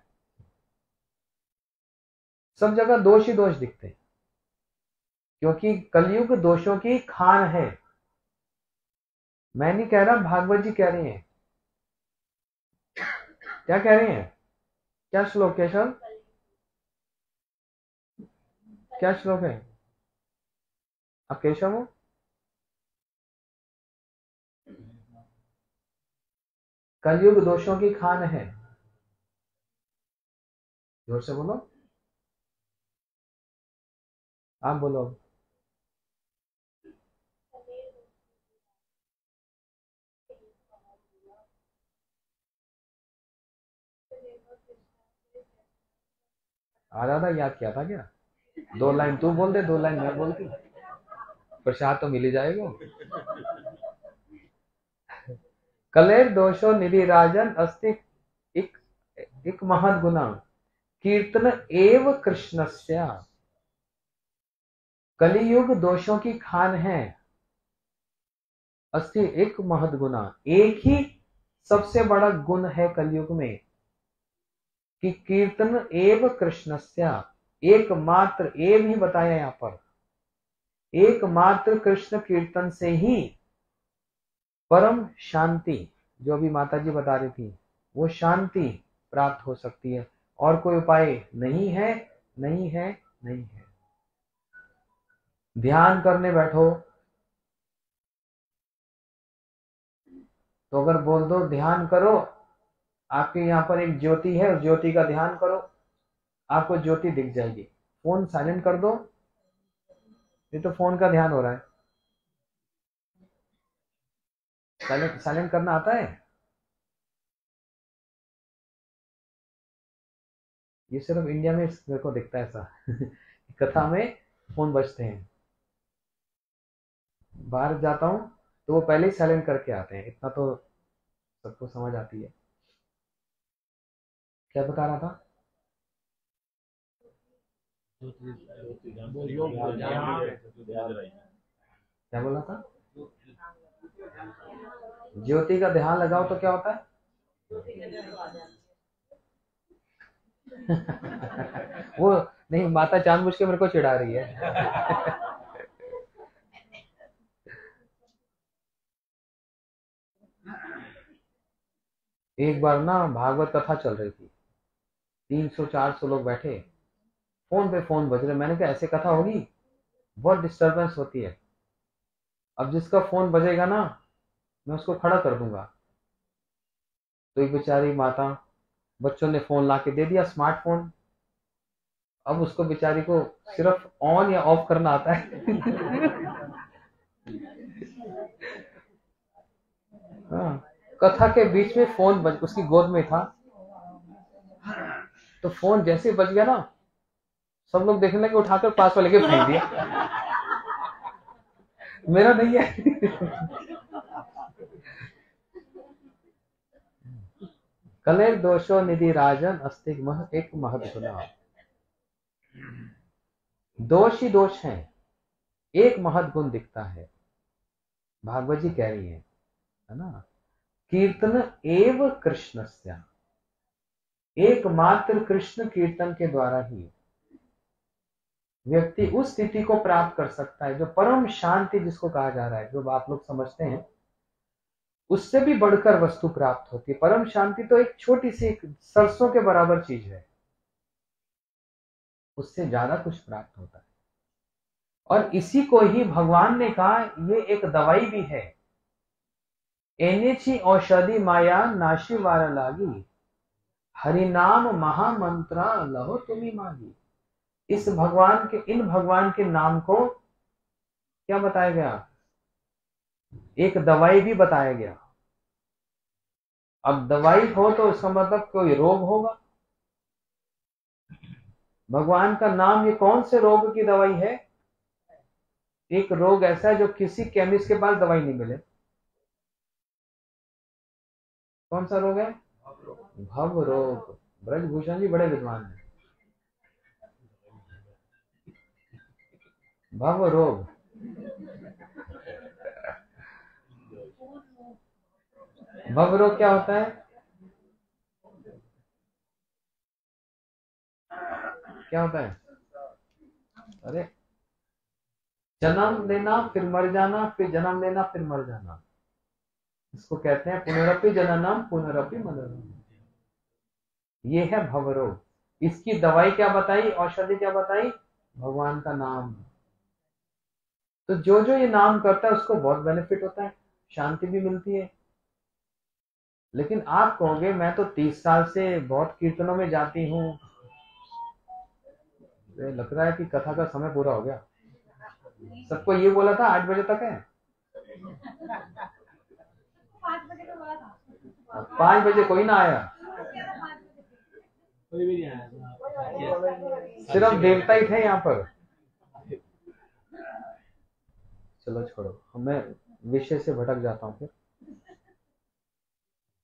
सब जगह दोष ही दोष दिखते हैं, क्योंकि कलयुग दोषों की खान है। मैं नहीं कह रहा, भागवत जी कह रहे हैं। क्या कह रहे हैं? क्या श्लोक केशव? क्या श्लोक है? आप केशव हो? कलयुग दोषों की खान है। जोर से बोलो, आप बोलो। आधा आधा याद किया था क्या? 2 लाइन तू बोल दे, 2 लाइन मैं बोलती, प्रसाद तो मिल ही जाएगा। कलेर दोषो निधि राजन अस्ति एक महद गुना, कीर्तन एव कृष्णस्य। कलियुग दोषों की खान है। अस्ति एक महद गुना, एक ही सबसे बड़ा गुण है कलयुग में, कि कीर्तन एव कृष्णस्य, एकमात्र एव ही बताया यहां पर, एकमात्र कृष्ण कीर्तन से ही परम शांति, जो अभी माता जी बता रही थी, वो शांति प्राप्त हो सकती है। और कोई उपाय नहीं है, नहीं है, नहीं है। ध्यान करने बैठो तो अगर बोल दो ध्यान करो, आपके यहाँ पर एक ज्योति है, उस ज्योति का ध्यान करो, आपको ज्योति दिख जाएगी। फोन साइलेंट कर दो, ये तो फोन का ध्यान हो रहा है। साइलेंट साइलेंट करना आता है? ये सिर्फ इंडिया में मेरे को दिखता है ऐसा। कथा में फोन बजते हैं, बाहर जाता हूँ तो वो पहले ही साइलेंट करके आते हैं, इतना तो सबको समझ आती है। क्या बता रहा था? क्या बोला था? ज्योति का ध्यान लगाओ तो क्या होता है? वो नहीं, माता जानबूझ के मेरे को चिढ़ा रही है। एक बार ना भागवत कथा चल रही थी, 300-400 लोग बैठे, फोन पे फोन बज रहे। मैंने कहा ऐसे कथा होगी, बहुत डिस्टरबेंस होती है। अब जिसका फोन बजेगा ना, मैं उसको खड़ा कर दूंगा। तो एक बेचारी माता, बच्चों ने फोन ला के दे दिया, स्मार्टफोन। अब उसको बेचारी को सिर्फ ऑन या ऑफ करना आता है। हाँ, कथा के बीच में फोन बज, उसकी गोद में था, तो फोन जैसे बज गया ना, सब लोग देखने लगे, उठाकर पास वाले के फेंक दिया। मेरा नहीं है। कलेर दोषो निधि राजन अस्तिक मह एक महद गुना। दोष ही दोष है, एक महद गुण दिखता है। भागवत जी कह रही है ना, कीर्तन एव कृष्णस्य, एकमात्र कृष्ण कीर्तन के द्वारा ही व्यक्ति उस स्थिति को प्राप्त कर सकता है जो परम शांति जिसको कहा जा रहा है, जो आप लोग समझते हैं, उससे भी बढ़कर वस्तु प्राप्त होती है। परम शांति तो एक छोटी सी सरसों के बराबर चीज है, उससे ज्यादा कुछ प्राप्त होता है। और इसी को ही भगवान ने कहा ये एक दवाई भी है। एनेची औषधि माया नाशी वार लागी, हरिनाम महामंत्रा लहो तुम्ही मागी। इस भगवान के, इन भगवान के नाम को क्या बताया गया? एक दवाई भी बताया गया। अब दवाई हो तो इसका मतलब कोई रोग होगा। भगवान का नाम, ये कौन से रोग की दवाई है? एक रोग ऐसा है जो किसी केमिस्ट के पास दवाई नहीं मिले। कौन सा रोग है? भव रोग। ब्रजभूषण जी बड़े विद्वान हैं। भव रोग, भव रोग क्या होता है? क्या होता है? अरे, जन्म लेना फिर मर जाना, फिर जन्म लेना फिर मर जाना, इसको कहते हैं पुनरपि जननम पुनरपि मरणम। ये है भवरोग। इसकी दवाई क्या बताई, औषधि क्या बताई? भगवान का नाम। तो जो जो ये नाम करता है उसको बहुत बेनिफिट होता है, शांति भी मिलती है। लेकिन आप कहोगे मैं तो 30 साल से बहुत कीर्तनों में जाती हूँ, लग रहा है कि कथा का समय पूरा हो गया। सबको ये बोला था 8 बजे तक है, 5 बजे कोई ना आया, कोई भी नहीं आया, सिर्फ देवता ही थे यहाँ पर। चलो छोड़ो, मैं विषय से भटक जाता हूँ। फिर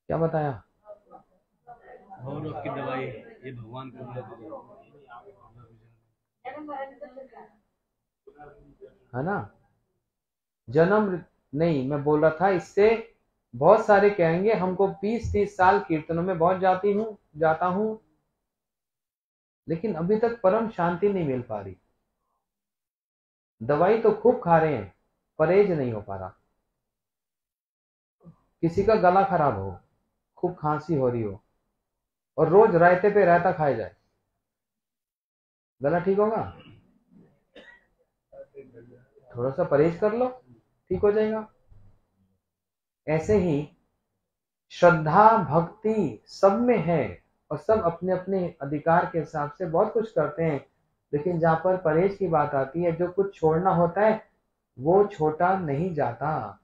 क्या बताया? की दवाई ये भगवान है ना। जन्म नहीं, मैं बोल रहा था इससे बहुत सारे कहेंगे हमको 20-30 साल कीर्तनों में बहुत जाता हूं, लेकिन अभी तक परम शांति नहीं मिल पा रही। दवाई तो खूब खा रहे हैं, परहेज नहीं हो पा रहा। किसी का गला खराब हो, खूब खांसी हो रही हो, और रोज रायते पे रायता खाया जाए, गला ठीक होगा? थोड़ा सा परहेज कर लो, ठीक हो जाएगा। ऐसे ही श्रद्धा भक्ति सब में है, और सब अपने अपने अधिकार के हिसाब से बहुत कुछ करते हैं, लेकिन जहां पर परहेज की बात आती है, जो कुछ छोड़ना होता है वो छोटा नहीं जाता।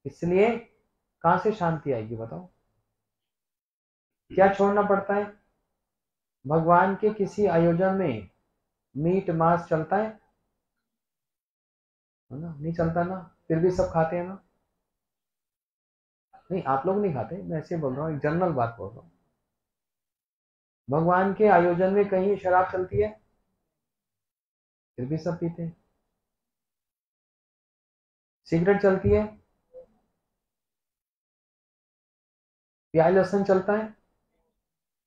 इसलिए कहां से शांति आएगी बताओ? क्या छोड़ना पड़ता है? भगवान के किसी आयोजन में मीट मांस चलता है ना? नहीं चलता ना, फिर भी सब खाते हैं ना? नहीं, आप लोग नहीं खाते, मैं ऐसे बोल रहा हूँ, एक जनरल बात बोल रहा हूँ। भगवान के आयोजन में कहीं शराब चलती है, फिर भी सब पीते हैं। सिगरेट चलती है, प्याज लहसुन चलता है,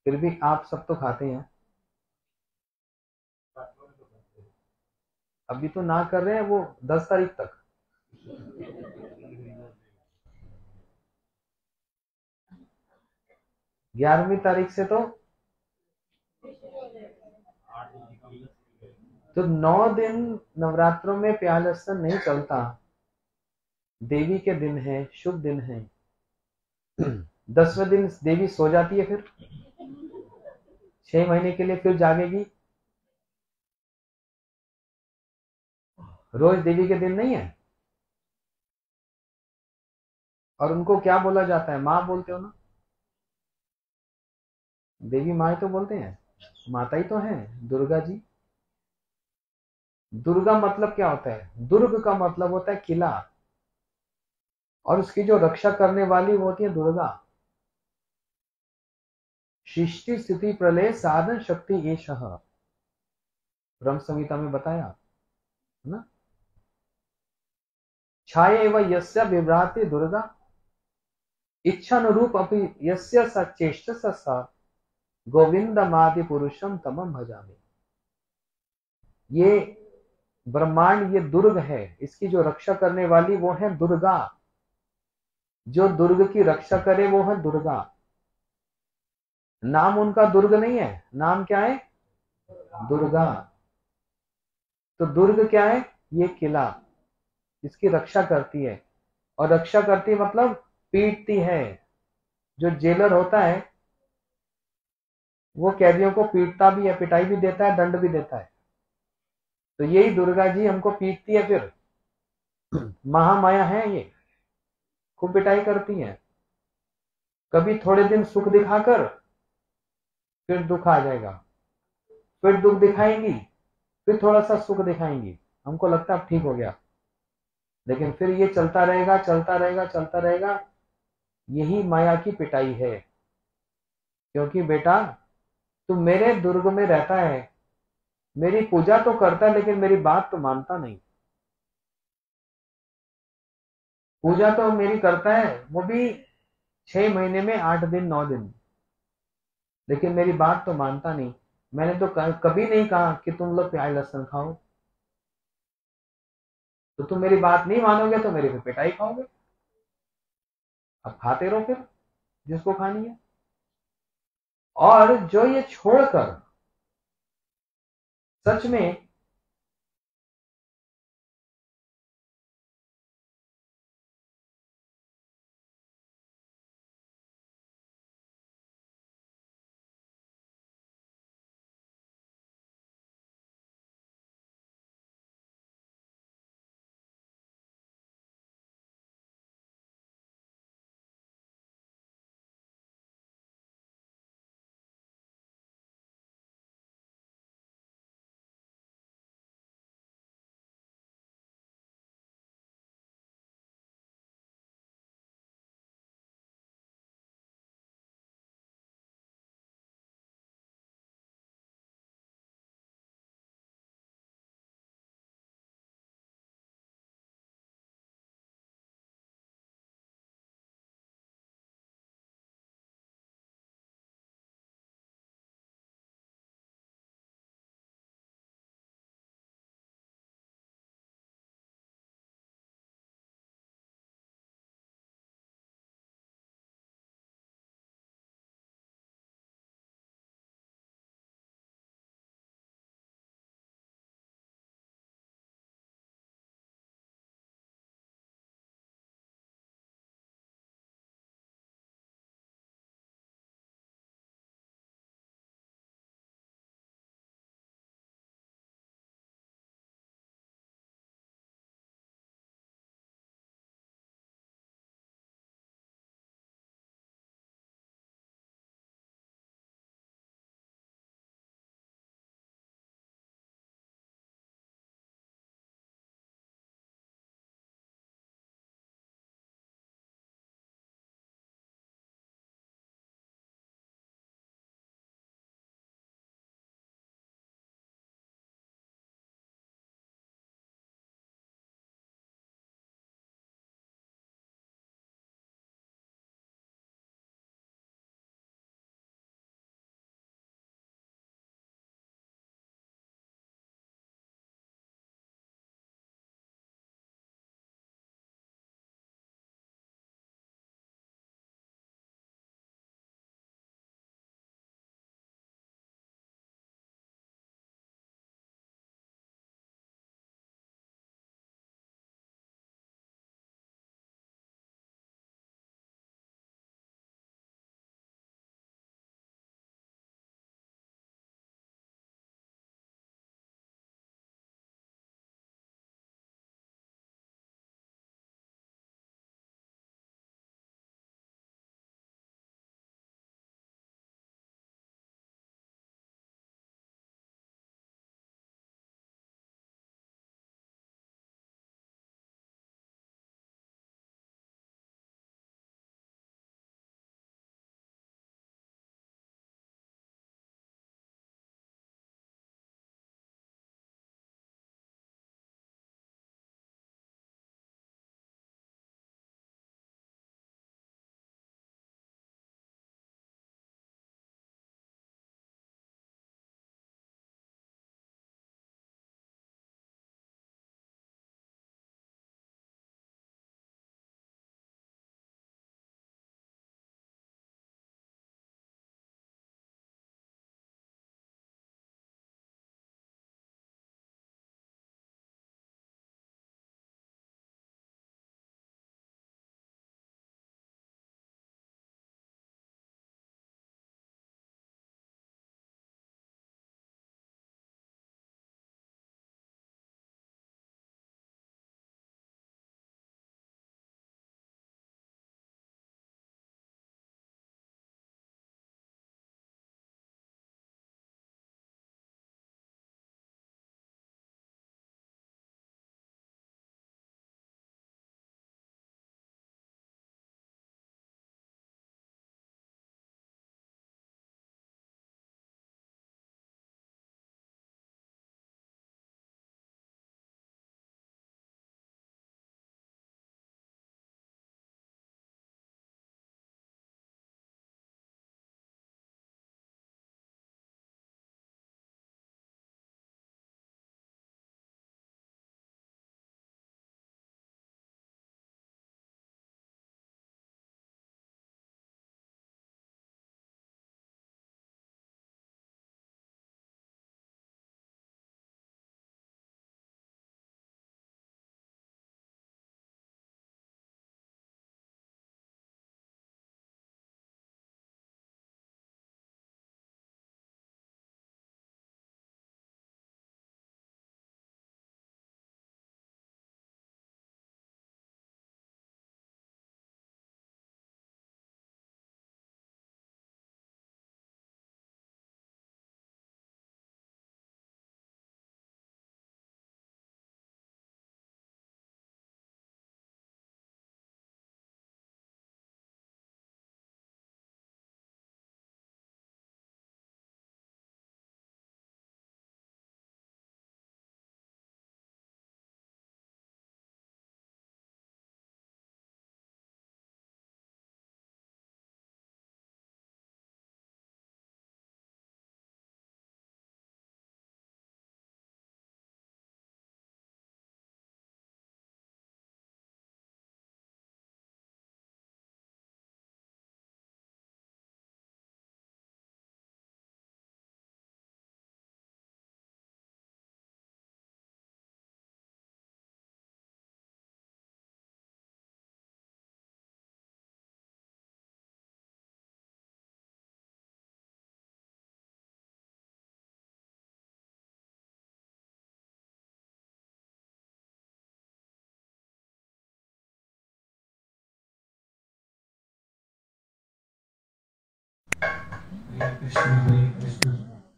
फिर भी आप सब तो खाते हैं। अभी तो ना कर रहे हैं वो 10 तारीख तक। 11वीं तारीख से तो 9 दिन नवरात्रों में प्याज लहसुन नहीं चलता। देवी के दिन है, शुभ दिन है। 10वें दिन देवी सो जाती है, फिर 6 महीने के लिए फिर जागेगी। रोज देवी के दिन नहीं है। और उनको क्या बोला जाता है? माँ बोलते हो ना? देवी माँ ही तो बोलते हैं, माता ही तो है दुर्गा जी। दुर्गा मतलब क्या होता है? दुर्ग का मतलब होता है किला, और उसकी जो रक्षा करने वाली वो होती है दुर्गा। सृष्टि स्थिति प्रलय साधन शक्ति एषः, ब्रह्म संहिता में बताया है ना? छाया एवं यस्य विभ्राति दुर्गा, इच्छानुरूप अपि यस्य सचेष्ट स गोविंदमादि पुरुषम तमम भजामि। ये ब्रह्मांड, ये दुर्ग है, इसकी जो रक्षा करने वाली वो है दुर्गा। जो दुर्ग की रक्षा करे वो है दुर्गा। नाम उनका दुर्ग नहीं है, नाम क्या है? दुर्गा। तो दुर्ग क्या है? ये किला, इसकी रक्षा करती है। और रक्षा करती मतलब पीटती है। जो जेलर होता है वो कैदियों को पीटता भी है, पिटाई भी देता है, दंड भी देता है। तो यही दुर्गा जी हमको पीटती है। फिर महामाया है ये, खूब पिटाई करती है। कभी थोड़े दिन सुख दिखाकर फिर दुख आ जाएगा, फिर दुख दिखाएंगी, फिर थोड़ा सा सुख दिखाएंगी, हमको लगता है अब ठीक हो गया। लेकिन फिर ये चलता रहेगा, चलता रहेगा, चलता रहेगा। यही माया की पिटाई है। क्योंकि बेटा, तू मेरे दुर्ग में रहता है, मेरी पूजा तो करता है, लेकिन मेरी बात तो मानता नहीं। पूजा तो मेरी करता है, वो भी 6 महीने में 8 दिन 9 दिन, लेकिन मेरी बात तो मानता नहीं। मैंने तो कभी नहीं कहा कि तुम लोग प्याज लहसुन खाओ। तो तुम मेरी बात नहीं मानोगे तो मेरी फिर पिटाई खाओगे। अब खाते रहो फिर, जिसको खानी है। और जो ये छोड़कर सच में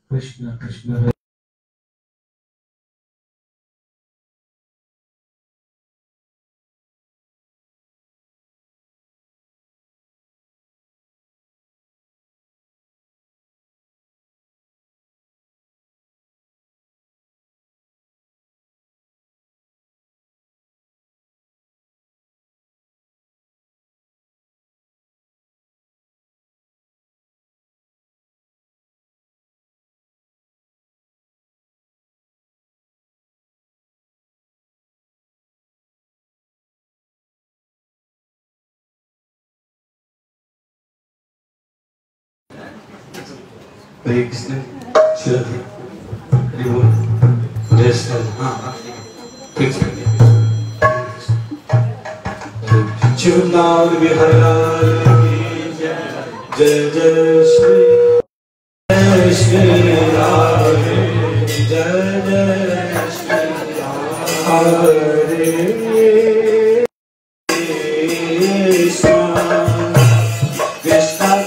कृष्ण कृष्ण हरे कृष्ण श्री हरि बोल जय श्री हाँ फिक्स कर दिया चुनाव बिहार जय जय श्री राम जय जय श्री हरे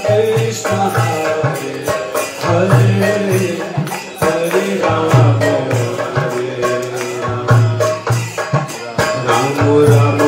कृष्ण कृष्ण हरे हरे राम राम राम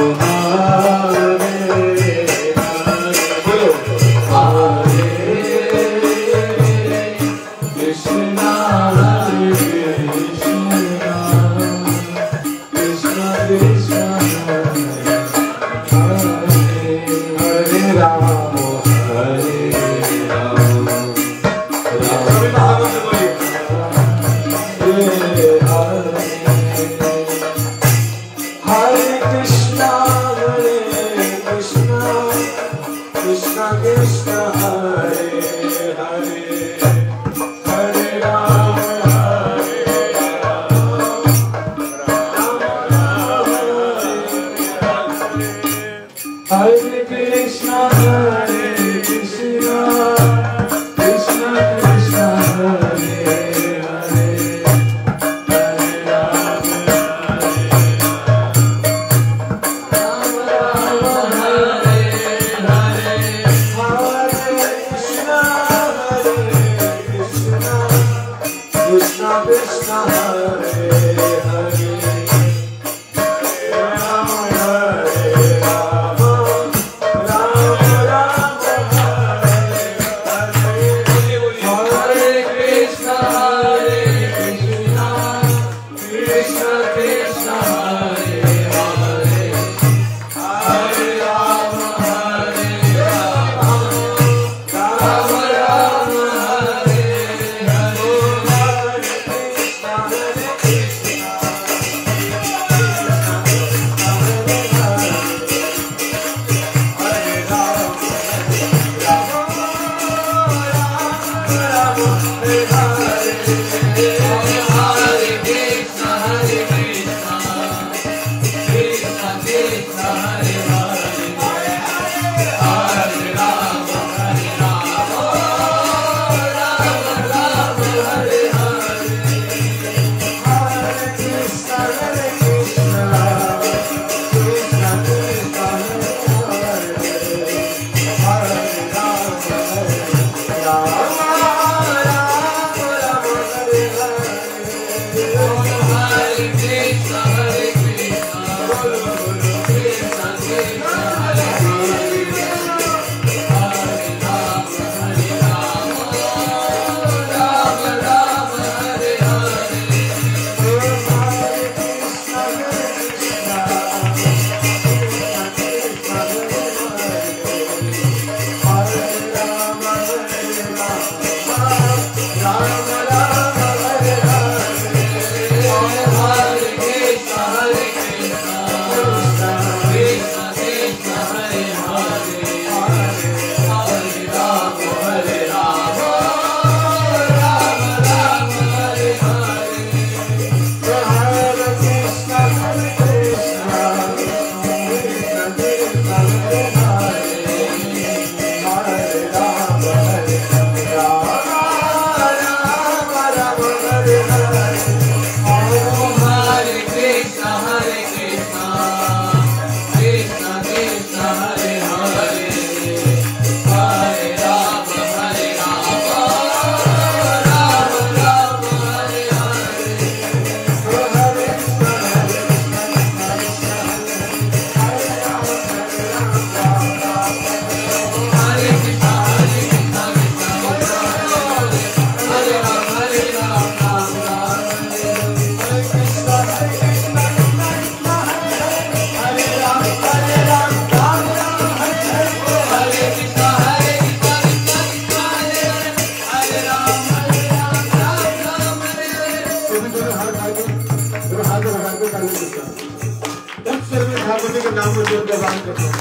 महाप्रभु के नाम में जो जबान करता हूँ,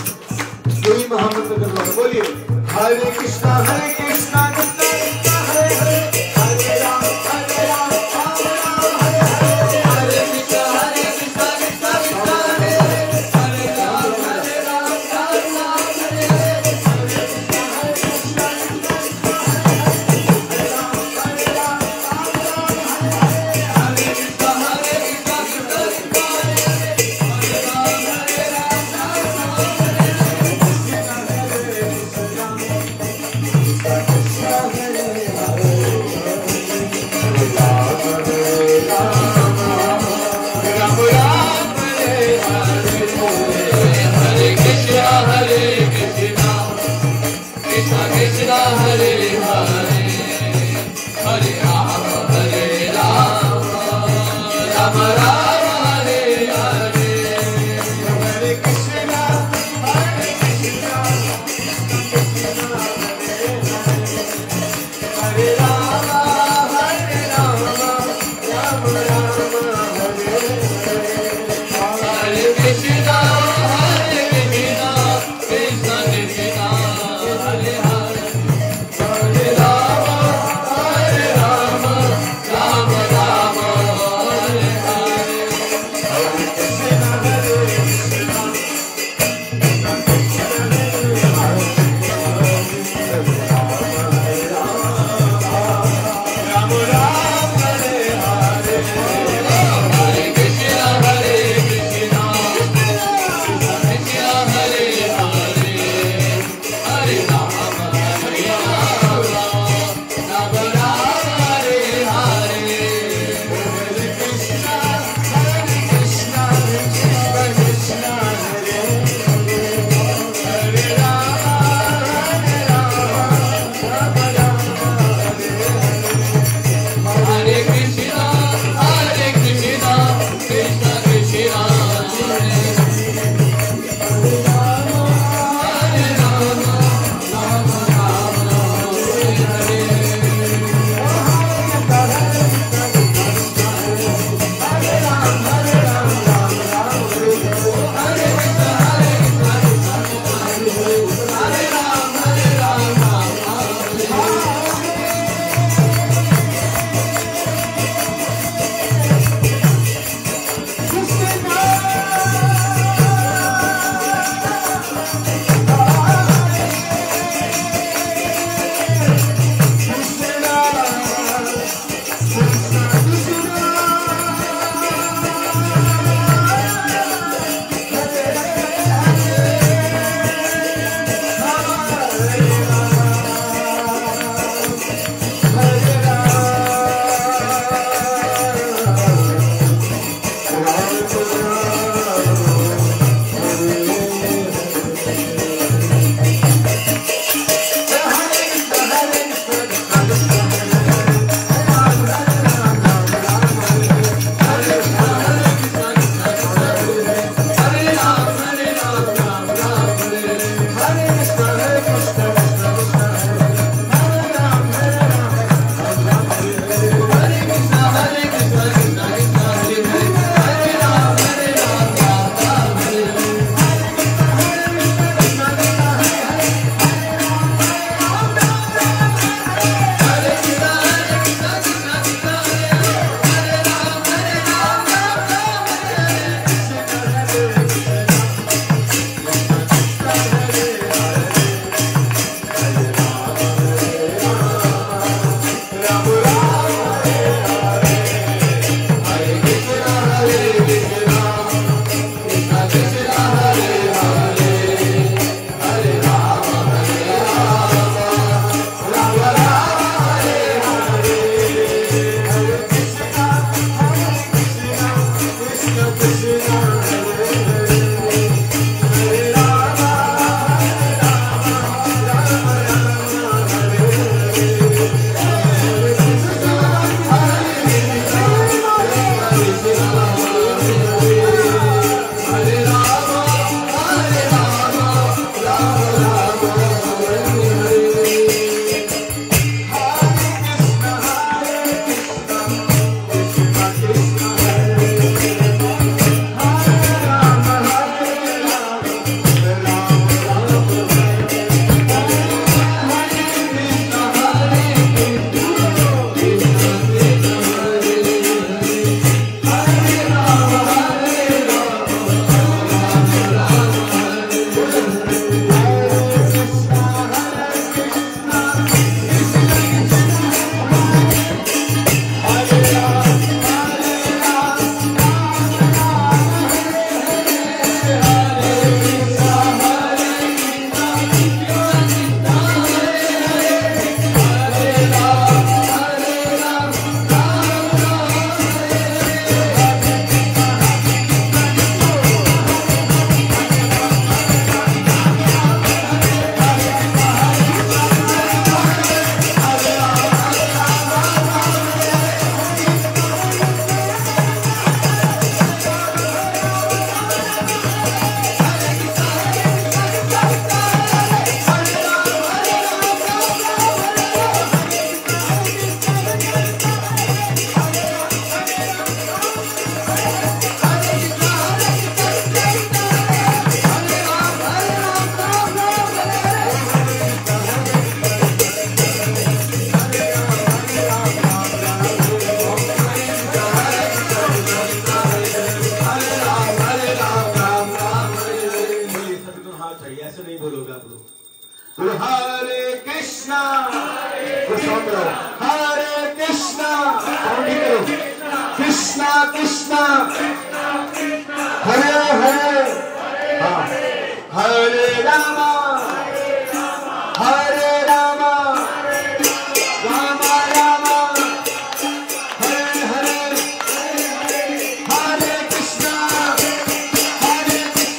यही महामंत्र करता हूँ। बोलिए हरे कृष्णा कृष्णा कृष्णा हरे हरे, हरे राम राम राम हरे हरे, हरे कृष्णा कृष्णा कृष्णा हरे हरे, हरे राम राम राम हरे हरे, हरे कृष्णा कृष्णा कृष्णा हरे राम राम राम हरे हरे, हरे कृष्णा कृष्णा कृष्णा हरे हरे, हरे राम राम राम हरे हरे, से नहीं बोलोगे आप लोग। बोलो हरे कृष्णा, हरे कृष्णा, कृष्णा कृष्णा हरे हरे, हाँ हरे रामा हरे रामा, रामा रामा हरे हरे, हरे कृष्णा हरे कृष्णा,